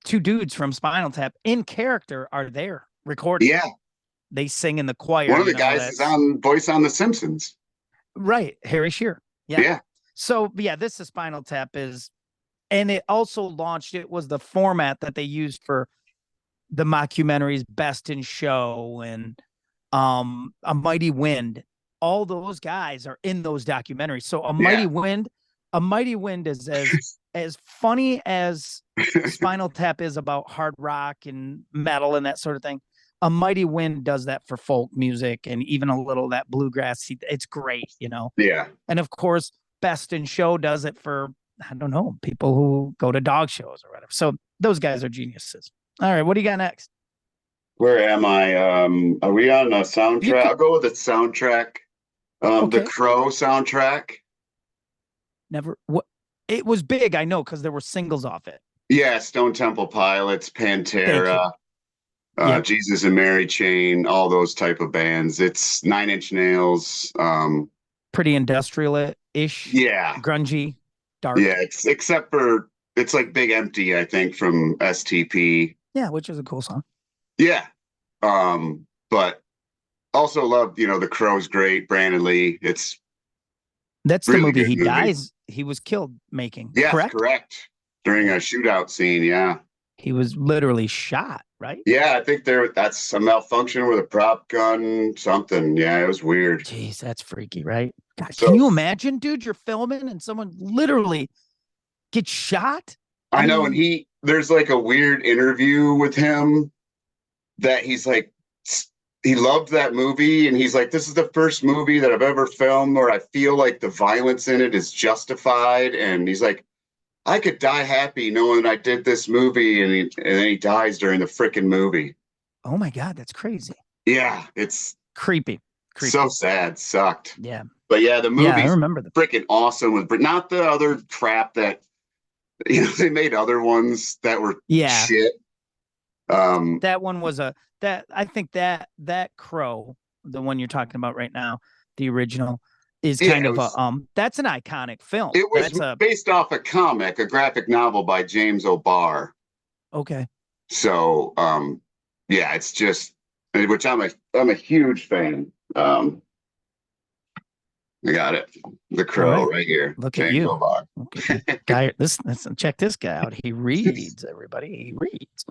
two dudes from Spinal Tap in character are there recording. yeah. They sing in the choir, One of you the know, guys is that's on voice on The Simpsons. right. Harry Shearer. Yeah. Yeah, So yeah, this is Spinal Tap is, and it also launched, it was the format that they used for the mockumentaries Best in Show and A Mighty Wind. All those guys are in those documentaries. So yeah. A Mighty Wind is as funny as Spinal Tap is about hard rock and metal and that sort of thing. A Mighty Wind does that for folk music and even a little of that bluegrass. It's great, you know. Yeah. And of course, Best in Show does it for, I don't know, people who go to dog shows or whatever. So those guys are geniuses. All right, what do you got next? Where am I? Are we on a You soundtrack? could I'll go with the soundtrack. The okay. Crow soundtrack. Never what it was big, I know, because there were singles off it. Yeah, Stone Temple Pilots, Thank you. Pantera, Yep. Jesus and Mary Chain, all those type of bands. It's Nine Inch Nails. Pretty industrial-ish, Yeah, grungy, yeah. dark. Except for it's like Big Empty, I think, from STP. Yeah, which is a cool song. Yeah. But also love, the Crow's great. Brandon Lee. It's That's the really movie good he movie. dies. He was killed making, Yes, correct? correct. During a shootout scene. Yeah. He was literally shot, right? Yeah, I think that's a malfunction with a prop gun, something. Yeah, it was weird. Jeez, that's freaky, right? God, can So you imagine, dude? You're filming and someone literally gets shot. I I know, and mean, there's like a weird interview with him that he's like, he loved that movie, and he's like, this is the first movie that I've ever filmed where I feel like the violence in it is justified, and he's like, I could die happy knowing I did this movie, and then he dies during the freaking movie. oh my God, that's crazy. Yeah, it's Creepy. Creepy. so sad, sucked. Yeah. But yeah, the Yeah, I movie's remember that. freaking awesome with, but not the other crap that they made other ones that were Yeah. shit. That one was that I think that Crow, the one you're talking about right now, the original, is Yeah, kind of a that's an iconic film. it was That's a based off a comic, a graphic novel by James O'Barr. okay. So yeah, it's just, which I'm a huge fan. I got it. The All Crow right. right here. Look at James you. O'Barr. Okay. Guy, check this guy out. He reads, everybody. He reads.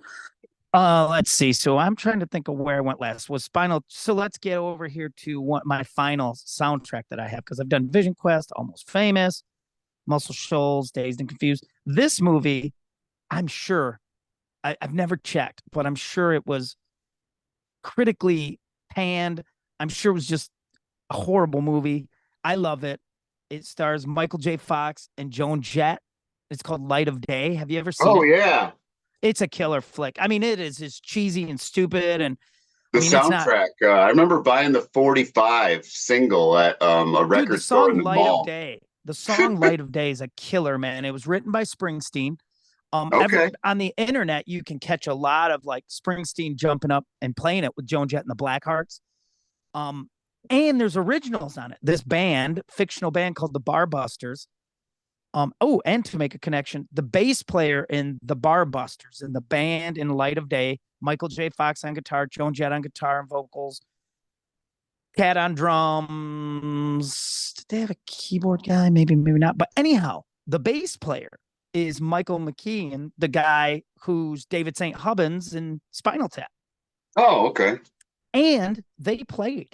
Let's see. So I'm trying to think of where I went last. Was Spinal. So let's get over here to what my final soundtrack that I have, because I've done Vision Quest, Almost Famous, Muscle Shoals, Dazed and Confused. This movie, I'm sure I've never checked, but I'm sure it was critically panned. I'm sure it was just a horrible movie. I love it. It stars Michael J. Fox and Joan Jett. It's called Light of Day. Have you ever seen Oh it? yeah, It's a killer flick. I mean, it is just cheesy and stupid. And the I mean, it's not, soundtrack. I remember buying the 45 single at a dude, record store in the mall. The song Light of Day is a killer, man. It was written by Springsteen. Okay. On the internet, you can catch a lot of like Springsteen jumping up and playing it with Joan Jett and the Blackhearts. Um, and there's originals on it. This band, fictional band called the Barbusters. And to make a connection, the bass player in the Barbusters in the band in Light of Day, Michael J. Fox on guitar, Joan Jett on guitar and vocals, Cat on drums. Did they have a keyboard guy? Maybe, maybe not. But anyhow, the bass player is Michael McKean, the guy who's David St. Hubbins in Spinal Tap. Oh, okay. And they play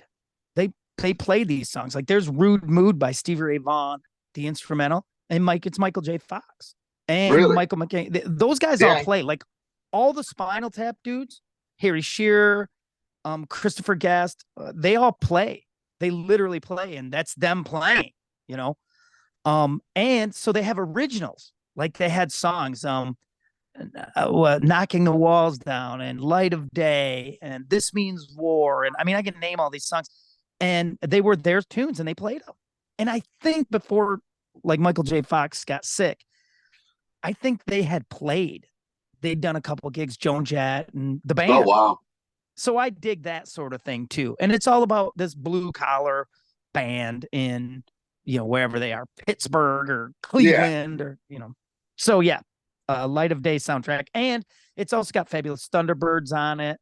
these songs. Like there's Rude Mood by Stevie Ray Vaughan, the instrumental, and it's Michael J. Fox and Really? Michael McCain. Those guys all Yeah. play. Like all the Spinal Tap dudes, Harry Shearer, Christopher Guest, they all play. They literally play, and that's them playing, you know. And so they have originals. Like they had songs. Knocking the Walls Down and Light of Day and This Means War. And I mean, I can name all these songs, and they were their tunes and they played them. And I think before like Michael J. Fox got sick, I think they had played. They'd done a couple of gigs, Joan Jett and the Oh, band. wow. So I dig that sort of thing too. And it's all about this blue collar band in, wherever they are, Pittsburgh or Yeah. Cleveland or, So yeah, Light of Day soundtrack. And it's also got Fabulous Thunderbirds on it.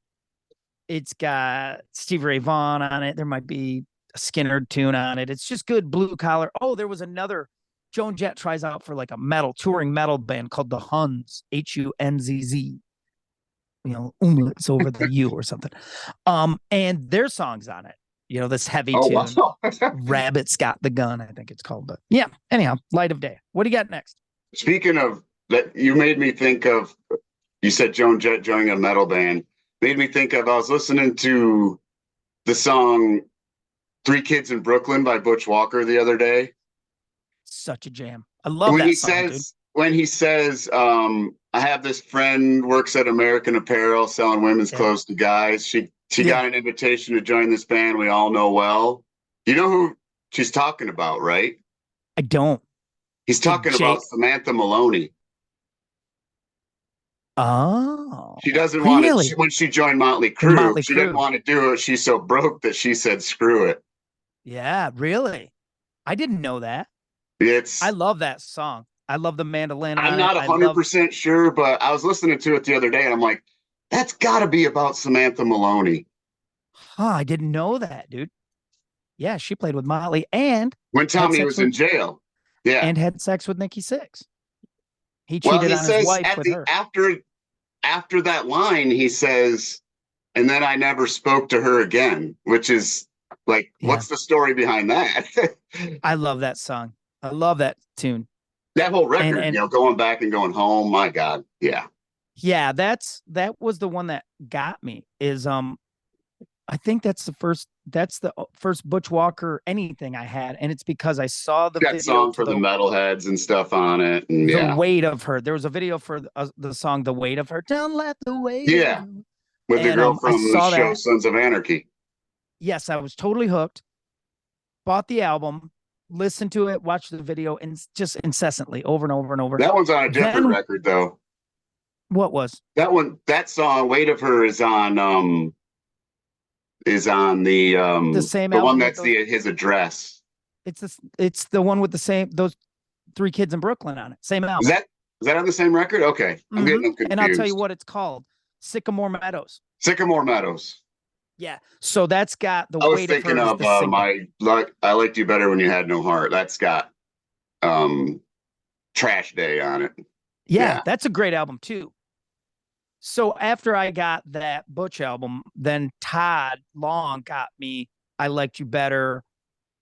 It's got Stevie Ray Vaughan on it. There might be a Skinner tune on it. It's just good blue collar. Oh, there was another. Joan Jett tries out for like a touring metal band called the Huns, Hunzz. Umlauts over the U or something. And their songs on it. This heavy Oh, tune. wow. Rabbit's Got the Gun, I think it's called. But yeah, anyhow, Light of Day. What do you got next? Speaking of that, you made me think of, you said Joan Jett joining a metal band. Made me think of, I was listening to the song Three Kids in Brooklyn by Butch Walker the other day. Such a jam. I love When that he song, says, dude. when he says, I have this friend works at American Apparel selling women's clothes to guys. She got an invitation to join this band we all know well. You know who she's talking about, right? I don't. He's talking about Samantha Maloney. Oh, She doesn't really? want to, when she joined Motley Crue, she didn't want to do it. She's so broke that she said, screw it. Yeah, really? I didn't know that. I love that song. I love the mandolin. I'm not 100% sure, but I was listening to it the other day and I'm like, that's got to be about Samantha Maloney. Huh, I didn't know that, dude. Yeah, she played with Motley and when Tommy was in jail. Yeah. And had sex with Nikki Sixx. He cheated on his wife with her. After that line, he says, and then I never spoke to her again, which is like, what's the story behind that? I love that song. I love that tune. That whole record, going back and going home. My God. Yeah. Yeah. That was the one that got me is, I think that's the first Butch Walker anything I had. And it's because I saw the video song for the metalheads and stuff on it. And the weight of her. There was a video for the song, The Weight of Her. Don't let the weight. Yeah. With the girl from the show Sons of Anarchy. Yes. I was totally hooked. Bought the album, listened to it, watched the video, and just incessantly over and over and over. That one's on a different record though. What was? That song, Weight of Her, is on the same album, one that's his address. It's the one with those Three Kids in Brooklyn on it. Same album. Is that on the same record? Okay. I'm getting them confused. And I'll tell you what it's called. Sycamore Meadows. Sycamore Meadows. Yeah. So that's got the I was thinking of I Liked You Better When You Had No Heart. That's got Trash Day on it. Yeah, that's a great album too. So after I got that Butch album, then Todd Long got me I Liked You Better.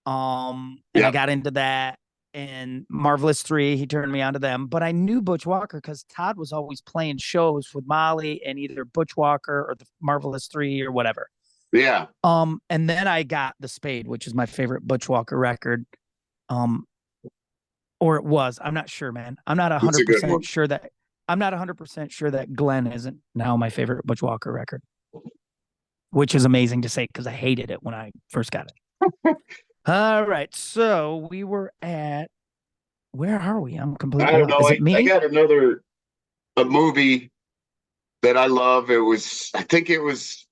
And I got into that. And Marvelous 3, he turned me on to them. But I knew Butch Walker because Todd was always playing shows with Molly and either Butch Walker or the Marvelous 3 or whatever. Yeah. And then I got The Spade, which is my favorite Butch Walker record. Or it was. I'm not sure, man. I'm not 100% sure that. I'm not 100% sure that Glenn isn't now my favorite Butch Walker record, which is amazing to say because I hated it when I first got it. All right, so we were at. Where are we? I'm completely. I don't know. Is it me? I got a movie that I love. I think it was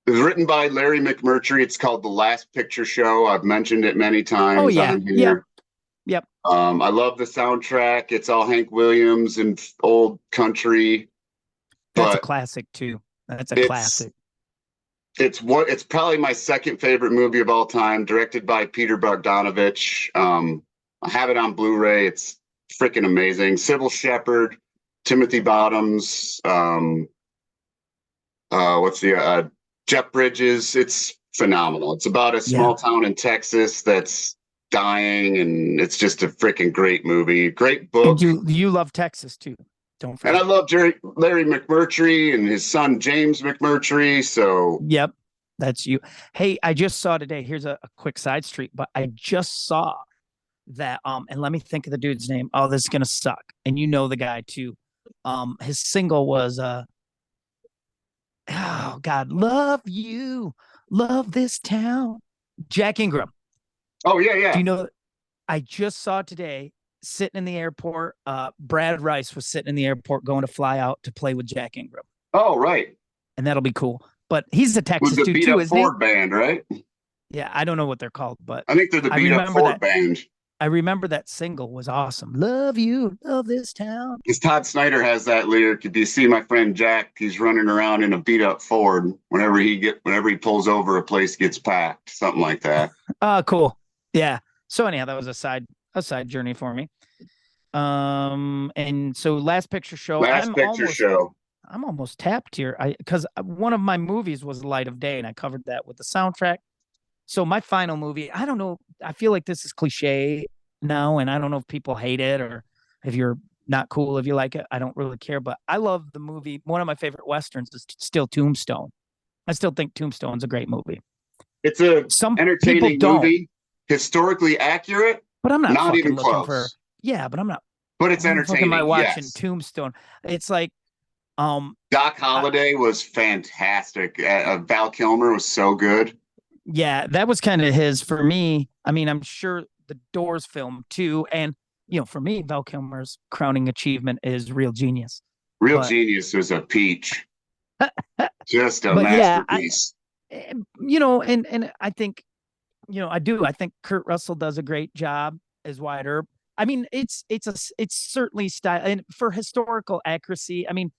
written by Larry McMurtry. It's called The Last Picture Show. I've mentioned it many times. Oh yeah, Yep. I love the soundtrack. It's all Hank Williams and old country. That's a classic too. That's a classic. It's probably my second favorite movie of all time, directed by Peter Bogdanovich. I have it on Blu-ray. It's freaking amazing. Sybil Shepherd, Timothy Bottoms, Jeff Bridges. It's phenomenal. It's about a small town in Texas that's dying, and it's just a freaking great movie. Great book. And you love Texas too. Don't forget. And I love Larry McMurtry and his son James McMurtry. So yep, that's you. Hey, I just saw today. Here's a quick side street, but I just saw that. And let me think of the dude's name. Oh, this is gonna suck. And you know the guy too. His single was oh God, love you, love this town. Jack Ingram. Oh yeah, Do yeah. you know? I just saw today sitting in the airport. Brad Rice was sitting in the airport going to fly out to play with Jack Ingram, Oh right. and that'll be cool. But he's a With Texas the dude Beat too, Up isn't he? Ford band, right? Yeah, I don't know what they're called, but I think they're the I Beat Up remember Ford that. band. I remember that single was awesome. Love you, love this town. Because Todd Snyder has that lyric. If you see my friend Jack, he's running around in a beat up Ford. Whenever he pulls over, a place gets packed. Something like that. Cool. Yeah. So anyhow, that was a side journey for me. And so last picture show, Last picture show. I'm almost tapped here. Because one of my movies was Light of Day, and I covered that with the soundtrack. So my final movie, I don't know. I feel like this is cliche now, and I don't know if people hate it or if you're not cool if you like it. I don't really care, but I love the movie. One of my favorite westerns is still Tombstone. I still think Tombstone's a great movie. It's a Some people entertaining don't, movie, historically accurate, but I'm not not fucking even looking for. close. Yeah, but I'm not. But it's Why the fuck am I entertaining. watching Yes. Tombstone? It's like, um, Doc I, Holliday was fantastic. Val Kilmer was so good. yeah, that was kind of his for me. I mean, I'm sure the Doors film too, and for me, Val Kilmer's crowning achievement is Real Genius. Real But, Genius was a peach. Just a but yeah, masterpiece. and I think, I do. I think Kurt Russell does a great job as Wyatt Earp. I mean, it's certainly style and for historical accuracy. I mean,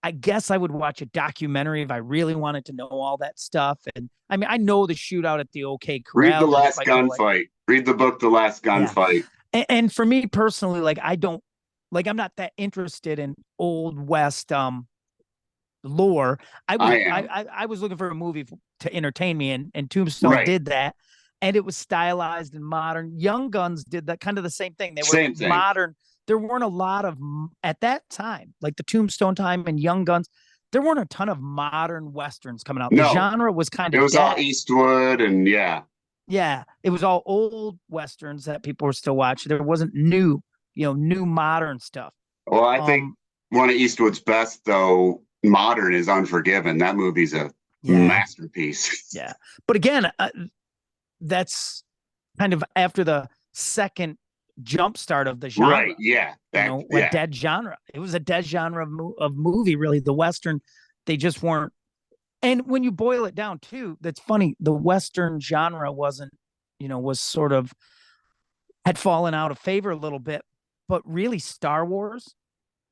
I guess I would watch a documentary if I really wanted to know all that stuff. And I mean, I know the shootout at the OK Read The Corral didn't Last quite go like, Gunfight. Read the book The Last yeah. Gunfight. And for me personally, like I don't like I'm not that interested in old West lore. I am. I was looking for a movie to entertain me, and Tombstone Right. did that, and it was stylized and modern. Young Guns did that kind of the same thing. They were Same thing. modern. There weren't a lot of at that time, like the Tombstone time and Young Guns. There weren't a ton of modern westerns coming out. The No, genre was kind it of was all dead. Eastwood and yeah. Yeah, it was all old westerns that people were still watching. There wasn't new modern stuff. Well, I think Um, one of Eastwood's best, though, modern is Unforgiven. That movie's a yeah, masterpiece. yeah. But again, that's kind of after the second jump start of the genre. Right. Yeah. A dead genre. It was a dead genre of movie, really. The Western, they just weren't. And when you boil it down, too, that's funny. The Western genre wasn't, was sort of had fallen out of favor a little bit. But really, Star Wars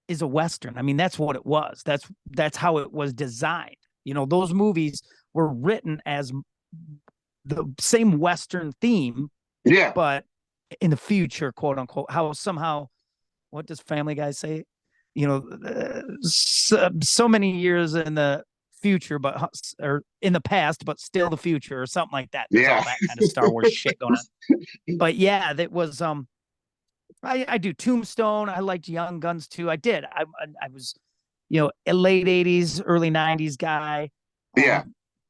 is a Western. I mean, that's what it was. That's how it was designed. Those movies were written as the same Western theme, Yeah. but in the future, quote unquote, how somehow, what does Family Guy say? So many years in the future, or in the past, but still the future, or something like that. There's all that kind of Star Wars shit going on. But yeah, that was I do Tombstone. I liked Young Guns too. I did. I was, a late '80s, early '90s guy. Yeah.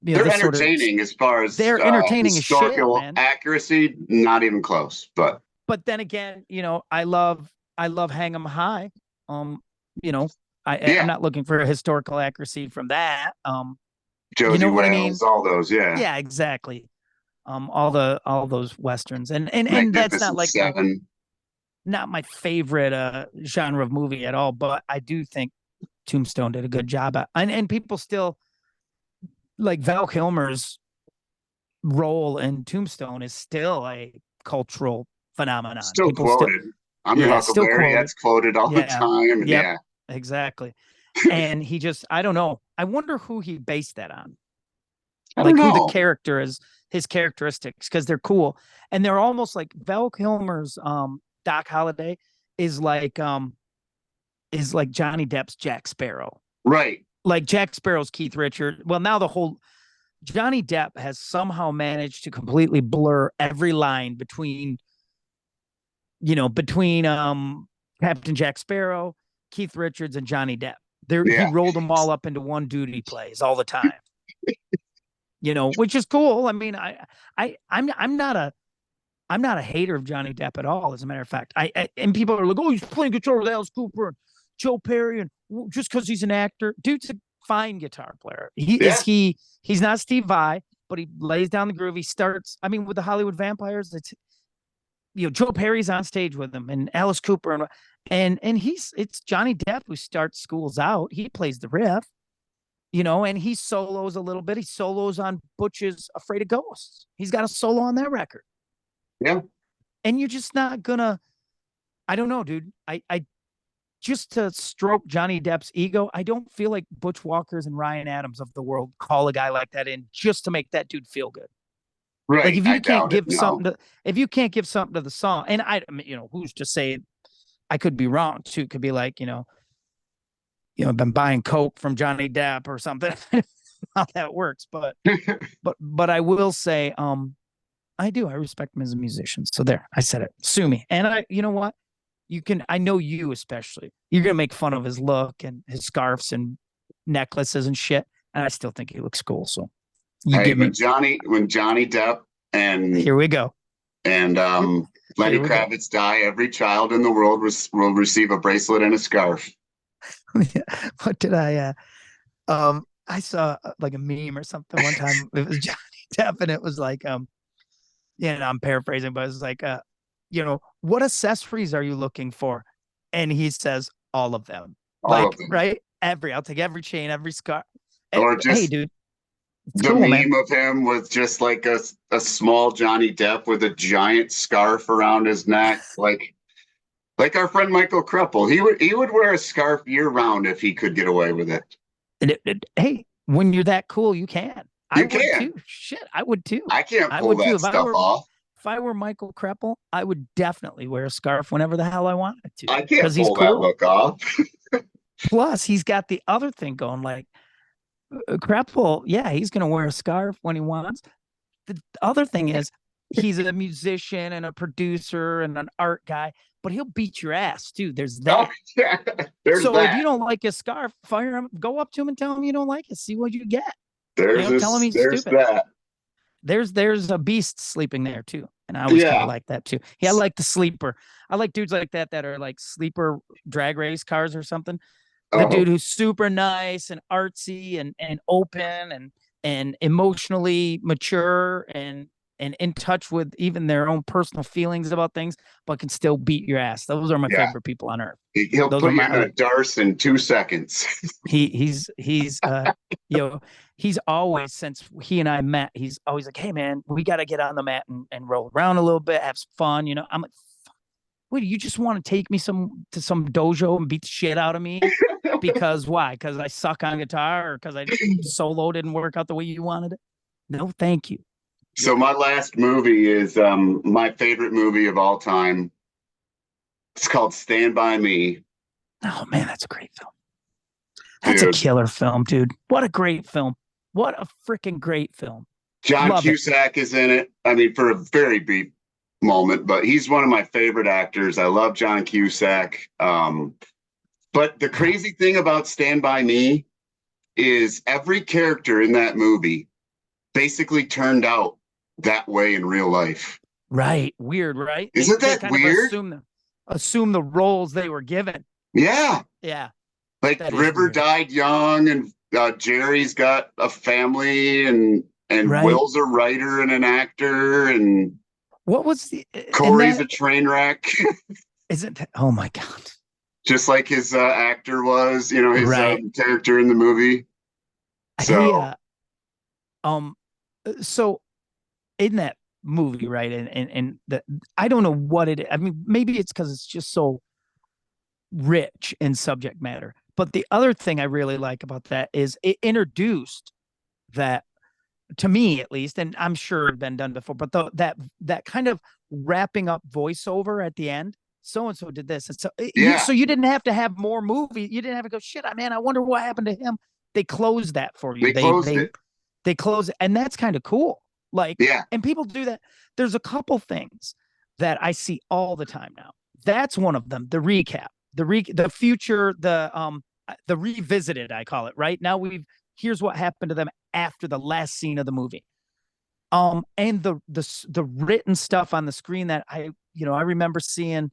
They're entertaining as far as they're entertaining as shit, historical man. accuracy, not even close. But then again, I love Hang 'em High. I'm not looking for a historical accuracy from that. Josie you know what I Wales, mean? all those, yeah. Yeah, exactly. All those westerns, and that's not Magnificent like Seven. not my favorite genre of movie at all, but I do think Tombstone did a good job at, and people still like Val Kilmer's role in Tombstone is still a cultural phenomenon. Still People quoted. I'm your Huckleberry. That's quoted all the time. And Yep. Yeah. Exactly. And he just, I don't know. I wonder who he based that on. I Like don't who know. the character is, his characteristics, because they're cool. And they're almost like Val Kilmer's Doc Holliday is like Johnny Depp's Jack Sparrow. Right. Like Jack Sparrow's Keith Richards. Well, now the whole Johnny Depp has somehow managed to completely blur every line between Captain Jack Sparrow, Keith Richards, and Johnny Depp. He rolled them all up into one dude he plays all the time. Which is cool. I mean, I'm not a hater of Johnny Depp at all. As a matter of fact, and people are like, oh, he's playing guitar with Alice Cooper. Joe Perry, and just because he's an actor, dude's a fine guitar player. Yeah. He's not Steve Vai, but he lays down the groove. He starts. I mean, with the Hollywood Vampires, it's Joe Perry's on stage with him and Alice Cooper and it's Johnny Depp who starts Schools Out. He plays the riff, and he solos a little bit. He solos on Butch's Afraid of Ghosts. He's got a solo on that record. Yeah. And you're just not gonna, I don't know, dude. I just to stroke Johnny Depp's ego, I don't feel like Butch Walkers and Ryan Adams of the world call a guy like that in just to make that dude feel good. Right. Like if you I can't doubt it. give something to, if you can't give something to the song, and who's to say I could be wrong too? It could be like, I've been buying Coke from Johnny Depp or something. How that works, but I will say, I respect him as a musician. So there, I said it. Sue me. And you know what? I know you especially. You're gonna make fun of his look and his scarves and necklaces and shit, and I still think he looks cool. So when Johnny Depp and here we go. And Lenny Kravitz die, every child in the world will receive a bracelet and a scarf. What did I saw like a meme or something one time. It was Johnny Depp, and it was like, I'm paraphrasing, but it was like, what accessories are you looking for? And he says, all of them. All of them. Right? I'll take every chain, every scarf. Or just, hey, dude. The cool, meme of him with just like a small Johnny Depp with a giant scarf around his neck, like our friend Michael Kreppel. He would wear a scarf year round if he could get away with it. Hey, when you're that cool, you can. I would too. Shit, I would too. I can't pull that stuff off. If I were Michael Kreppel, I would definitely wear a scarf whenever the hell I wanted to. I can't pull that look off. Plus, he's got the other thing going, like, Kreppel, yeah, he's going to wear a scarf when he wants. The other thing is he's a musician and a producer and an art guy, but he'll beat your ass too. There's that. Oh, yeah. There's so that. If you don't like his scarf, fire him, go up to him and tell him you don't like it. See what you get. Tell him he's stupid. That. There's a beast sleeping there too. And I always kind of like that too. Yeah, I like the sleeper. I like dudes like that are like sleeper drag race cars or something. The dude who's super nice and artsy and open and emotionally mature and in touch with even their own personal feelings about things, but can still beat your ass. Those are my favorite people on earth. He'll put you in a darce in 2 seconds. He's he's always, since he and I met, he's always like, hey man, we got to get on the mat and roll around a little bit, have some fun. I'm like, wait, you just want to take me to some dojo and beat the shit out of me? Because why? Because I suck on guitar, or because I solo didn't work out the way you wanted it? No, thank you. So my last movie is my favorite movie of all time. It's called Stand By Me. Oh man, that's a great film. That's a killer film, dude. What a great film. What a freaking great film. John Cusack is in it. I mean, for a very brief moment, but he's one of my favorite actors. I love John Cusack. But the crazy thing about Stand By Me is every character in that movie basically turned out that way in real life. Right. Weird, right? Isn't that weird? Assume the roles they were given. Yeah. Yeah. Like River died young, and Jerry's got a family, and Will's a writer and an actor, and what was Corey's a train wreck. Isn't that, oh my God. Just like his actor was, his character in the movie. So, so in that movie, right, and I don't know what it is. I mean, maybe it's because it's just so rich in subject matter. But the other thing I really like about that is it introduced that, to me at least, and I'm sure it's been done before, but that kind of wrapping up voiceover at the end. So and so did this, and so so you didn't have to have more movie. You didn't have to go, shit, man, I wonder what happened to him. They closed that for you. They close it, and that's kind of cool. Like, and people do that. There's a couple things that I see all the time now. That's one of them. The recap, the future, the revisited, I call it. Right now, here's what happened to them after the last scene of the movie. And the written stuff on the screen that I remember seeing,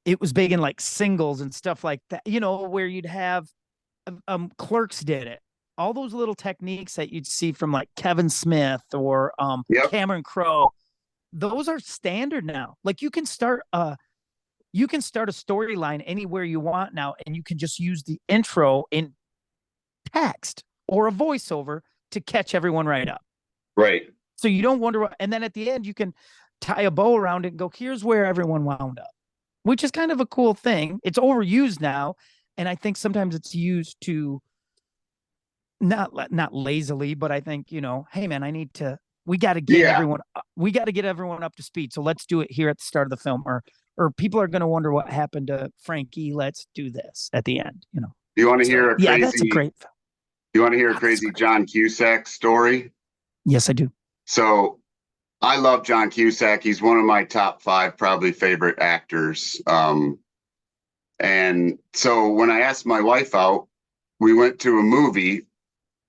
it was big in like singles and stuff like that, where you'd have Clerks did it. All those little techniques that you'd see from like Kevin Smith or Yep. Cameron Crowe, those are standard now. Like you can start a storyline anywhere you want now, and you can just use the intro in text or a voiceover to catch everyone right up. Right. So you don't wonder what, and then at the end you can tie a bow around it and go, here's where everyone wound up, which is kind of a cool thing. It's overused now, and I think sometimes it's used to not lazily, but I think, hey man, we got to get Yeah. everyone up to speed. So let's do it here at the start of the film, or people are going to wonder what happened to Frankie. Let's do this at the end, Do you want to So, hear a yeah, crazy? that's a great film. You want to hear a That's crazy great. John Cusack story? Yes, I do. So I love John Cusack. He's one of my top 5 probably favorite actors. And so when I asked my wife out, we went to a movie.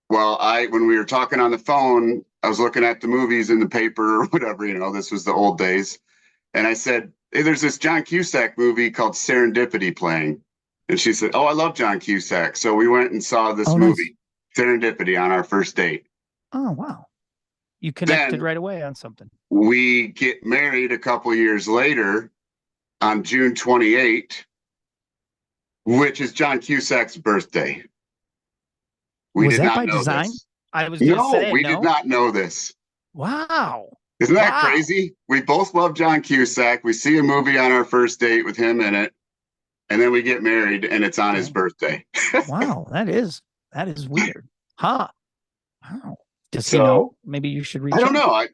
Well, when we were talking on the phone, I was looking at the movies in the paper or whatever, this was the old days. And I said, hey, there's this John Cusack movie called Serendipity playing. And she said, oh, I love John Cusack. So we went and saw this movie, nice. Serendipity, on our first date. Oh, wow. You connected then right away on something. We get married a couple years later on June 28th, which is John Cusack's birthday. Was that by design? This. I was going to say, we did not know this. Wow. Isn't that crazy? We both love John Cusack. We see a movie on our first date with him in it, and then we get married, and it's on his birthday. Wow, that is weird. Huh. Wow. Does he know? Maybe you should reach out. I don't know. I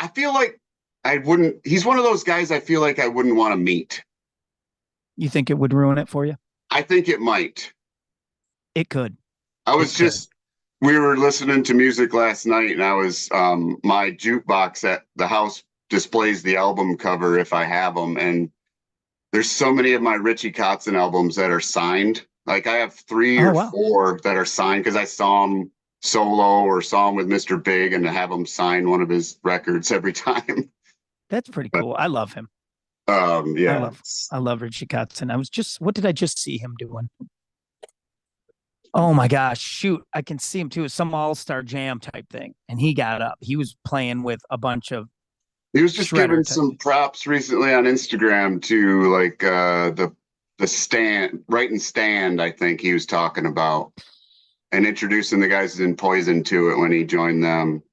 feel like I wouldn't. He's one of those guys I feel like I wouldn't want to meet. You think it would ruin it for you? I think it might. It could. We were listening to music last night, and I was my jukebox at the house displays the album cover if I have them, and there's so many of my Richie Kotzen albums that are signed. Like I have 3 or 4 that are signed because I saw him solo or saw him with Mr. Big, and to have him sign one of his records every time. That's pretty cool. I love him. Yeah, I love Richie Kotzen. What did I just see him doing? Oh my gosh, shoot. I can see him too. It's some all-star jam type thing. And he got up. He was playing with a bunch of He was just giving some props recently on Instagram to like the stand, Right and Stand, I think he was talking about, and introducing the guys in Poison to it when he joined them.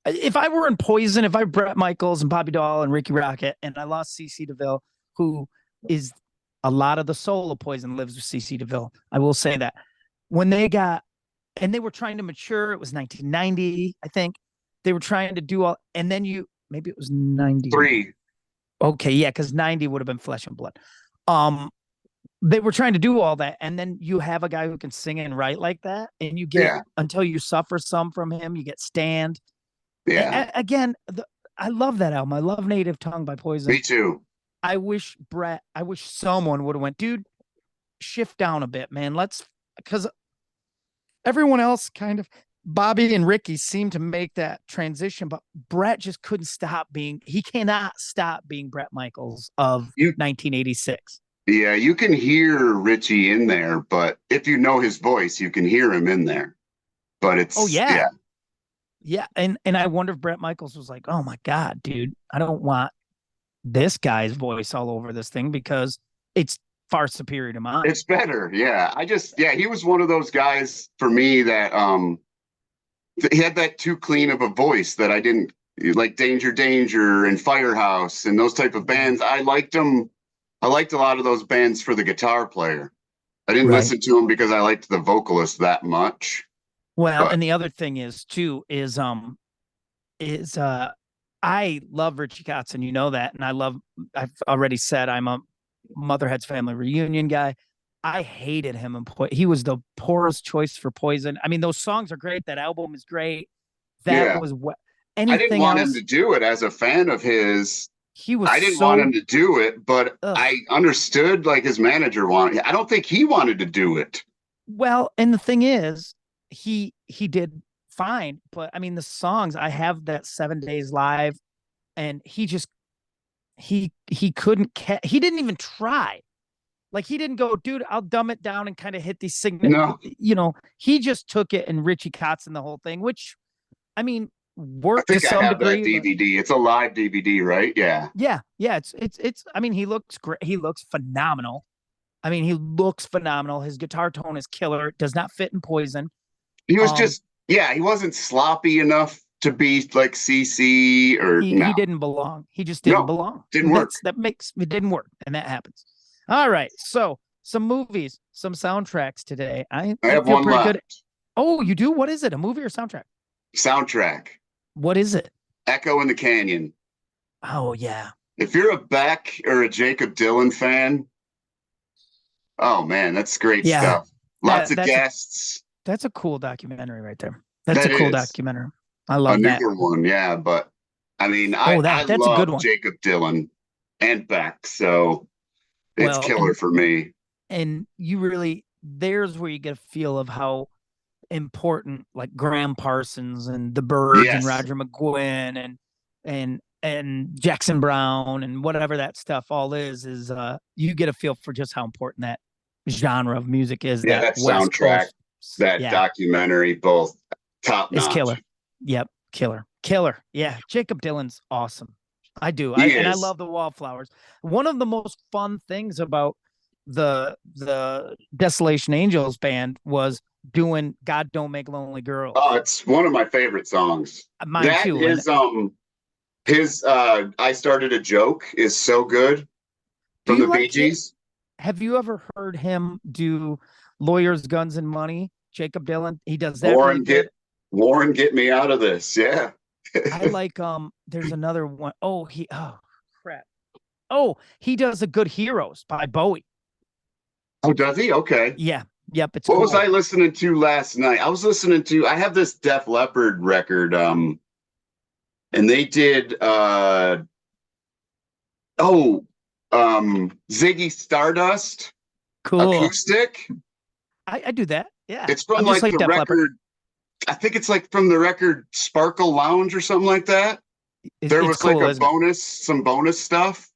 If I were in Poison, if I Bret Michaels and Bobby Dall and Ricky Rocket, and I lost CC DeVille, who is a lot of the soul of Poison lives with CC DeVille. I will say that. When they they were trying to mature, it was 1990, I think. They were trying to do all, and then maybe it was 93. Okay, yeah, because 90 would have been Flesh and Blood. They were trying to do all that, and then you have a guy who can sing and write like that, and you get Until You Suffer some from him, you get Stand. Yeah. Again, I love that album. I love Native Tongue by Poison. Me too. I wish someone would have went, dude, shift down a bit, man. Because everyone else kind of, Bobby and Ricky seem to make that transition, but Bret just he cannot stop being Bret Michaels of 1986. Yeah, you can hear Richie in there, but if you know his voice, you can hear him in there. But it's yeah. And I wonder if Bret Michaels was like, oh my God, dude, I don't want this guy's voice all over this thing because it's far superior to mine. It's better. Yeah. He was one of those guys for me that he had that too clean of a voice that I didn't like. Danger Danger and Firehouse and those type of bands. I liked them. I liked a lot of those bands for the guitar player. I didn't listen to him because I liked the vocalist that much. Well, and the other thing is too is I love Richie Kotzen, you know that, and I've already said I'm a Motherhead's Family Reunion guy. I hated him in he was the poorest choice for Poison. I mean, those songs are great. That album is great. That was what. I didn't want him to do it as a fan of his. I didn't want him to do it, but I understood like his manager wanted. I don't think he wanted to do it. Well, and the thing is, he did fine, but I mean the songs. I have that 7 Days Live, and he just he couldn't he didn't even try. Like he didn't go, dude, I'll dumb it down and kind of hit these signal. No, He just took it and Richie Kotzen the whole thing, which I mean I worked to think I some have that degree, but DVD. It's a live DVD, right? Yeah. yeah, it's. I mean, he looks great. He looks phenomenal. I mean, he looks phenomenal. His guitar tone is killer. It does not fit in Poison. He was Um, just, yeah, he wasn't sloppy enough to be like CC or he no, didn't belong. He just didn't no, belong. didn't work. That makes it didn't work, and that happens. All right, so some movies, some soundtracks today. I I have feel one pretty good. left. Oh, you do? What is it? A movie or soundtrack? Soundtrack. What is it? Echo in the Canyon. Oh yeah, If you're a Beck or a Jacob Dylan fan, oh man, that's great yeah. stuff. Lots of That's guests. a cool documentary right there. That's a That cool is documentary. I a love that. newer one, yeah. But I mean, Oh, I that's a good love one. Jacob Dylan and Beck, so it's Well, killer for me. and you really there's where you get a feel of how important like Graham Parsons and the Birds and Yes, Roger McGuinn and Jackson Brown and whatever that stuff all is you get a feel for just how important that genre of music is, yeah, that that West soundtrack, Coast. that Yeah, documentary, both top is notch. killer. Yep, killer. Yeah, Jacob Dylan's awesome. I do. He I is. love the Wallflowers. One of the most fun things about the Desolation Angels band was doing God Don't Make Lonely Oh, Girls. it's one of my favorite songs. Mine That too. And is his I Started a Joke is so good do from you the Bee like it? Gees. Have you ever heard him do Lawyers, Guns, and Money? Jacob Dylan. He does that really Warren get good. Warren get me out of this. Yeah. I like there's another one. Oh crap. Oh, he does a good Heroes by Bowie. Oh, does he? Okay. Yeah. Yep, it's What was I cool. listening to last night? I was listening to I have this Def Leppard record, and they did oh Ziggy Stardust Cool. acoustic. I do that. Yeah. It's from I'm just like like the Def Leppard. record, I think it's like from the record Sparkle Lounge or something like that. There It's was like cool, a isn't it? some bonus stuff.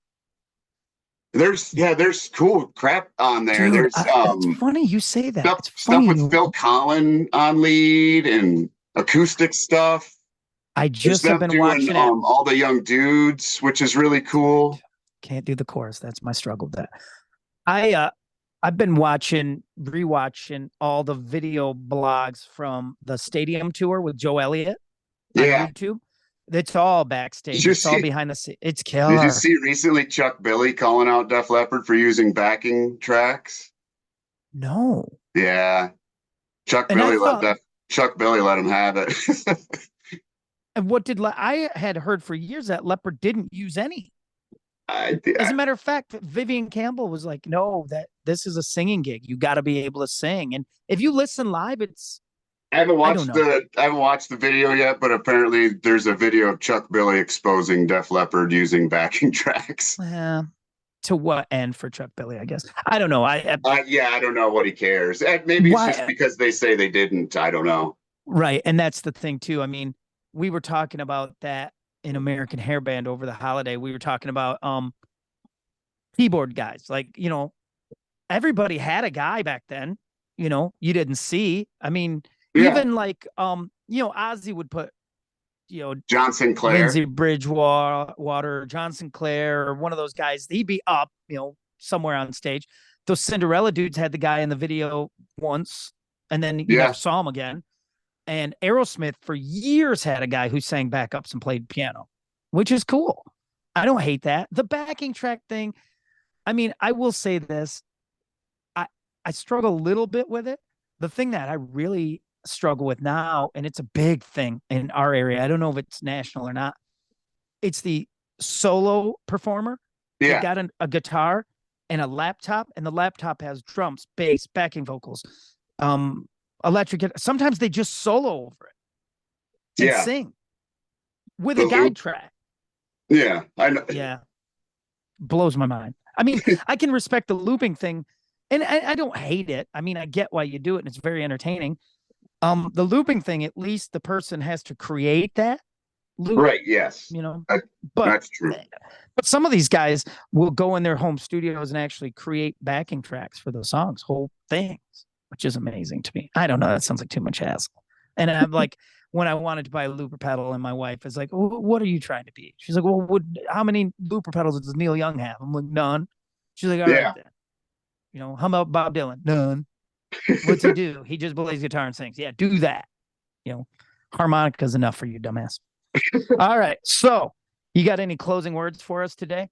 There's cool crap on there. Dude, There's it's funny you say that. It's stuff funny with you Phil Collin on lead and acoustic stuff. I There's just have them been doing watching it. all the young dudes, which is really cool. Can't do the chorus. That's my struggle with that. I I've been rewatching all the video blogs from the stadium tour with Joe Elliott on Yeah. YouTube. It's all Did backstage. you It's all see behind the scenes. It's did you killer. see recently Chuck Billy calling out Def Leppard for using backing tracks? No. Yeah. And I thought, Chuck Billy let him have it. and what did I had heard for years that Leopard didn't use any. I, As I a matter of fact, Vivian Campbell was like, "No, that this is a singing gig. You got to be able to sing." And if you listen live, it's I don't know. I haven't watched the video yet, but apparently there's a video of Chuck Billy exposing Def Leppard using backing tracks. To what end for Chuck Billy? I guess I don't know. Yeah, I don't know what he cares. Maybe it's just Why because they say they didn't. I don't know. right, and that's the thing too. I mean, we were talking about that in American Hairband over the holiday. We were talking about keyboard guys. Like everybody had a guy back then. You didn't see. I mean, Yeah, even like Ozzy would put John Sinclair. Lindsey Bridgewater, John Sinclair, or one of those guys. He'd be up, somewhere on stage. Those Cinderella dudes had the guy in the video once, and then you Yeah, never saw him again. And Aerosmith for years had a guy who sang backups and played piano, which is cool. I don't hate that. The backing track thing, I mean, I will say this. I I struggle a little bit with it. The thing that I really struggle with now, and it's a big thing in our area. I don't know if it's national or not. It's the solo performer. They yeah. got a guitar and a laptop, and the laptop has drums, bass, backing vocals, electric. Sometimes they just solo over it and Yeah, sing with the a guide loop. track. Yeah, I know. Yeah, blows my mind. I mean, I can respect the looping thing, and I don't hate it. I mean, I get why you do it, and it's very entertaining. The looping thing, at least the person has to create that. loop, Right. Yes. you know. That, But that's true. but some of these guys will go in their home studios and actually create backing tracks for the songs, whole things, which is amazing to me. I don't know. That sounds like too much hassle. And I'm like, when I wanted to buy a looper pedal, and my wife is like, "What are you trying to be?" She's like, "Well, how many looper pedals does Neil Young have?" I'm like, "None." She's like, "All right Yeah. then." You know, how about Bob Dylan? None. What's he do? He just plays guitar and sings. Yeah, do that. You know, harmonica's enough for you, dumbass. All right. So, you got any closing words for us today?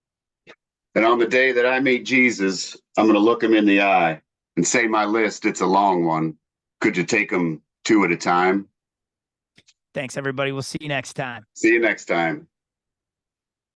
And on the day that I meet Jesus, I'm going to look him in the eye and say, my list, it's a long one. Could you take them two at a time? Thanks, everybody. We'll see you next time. See you next time.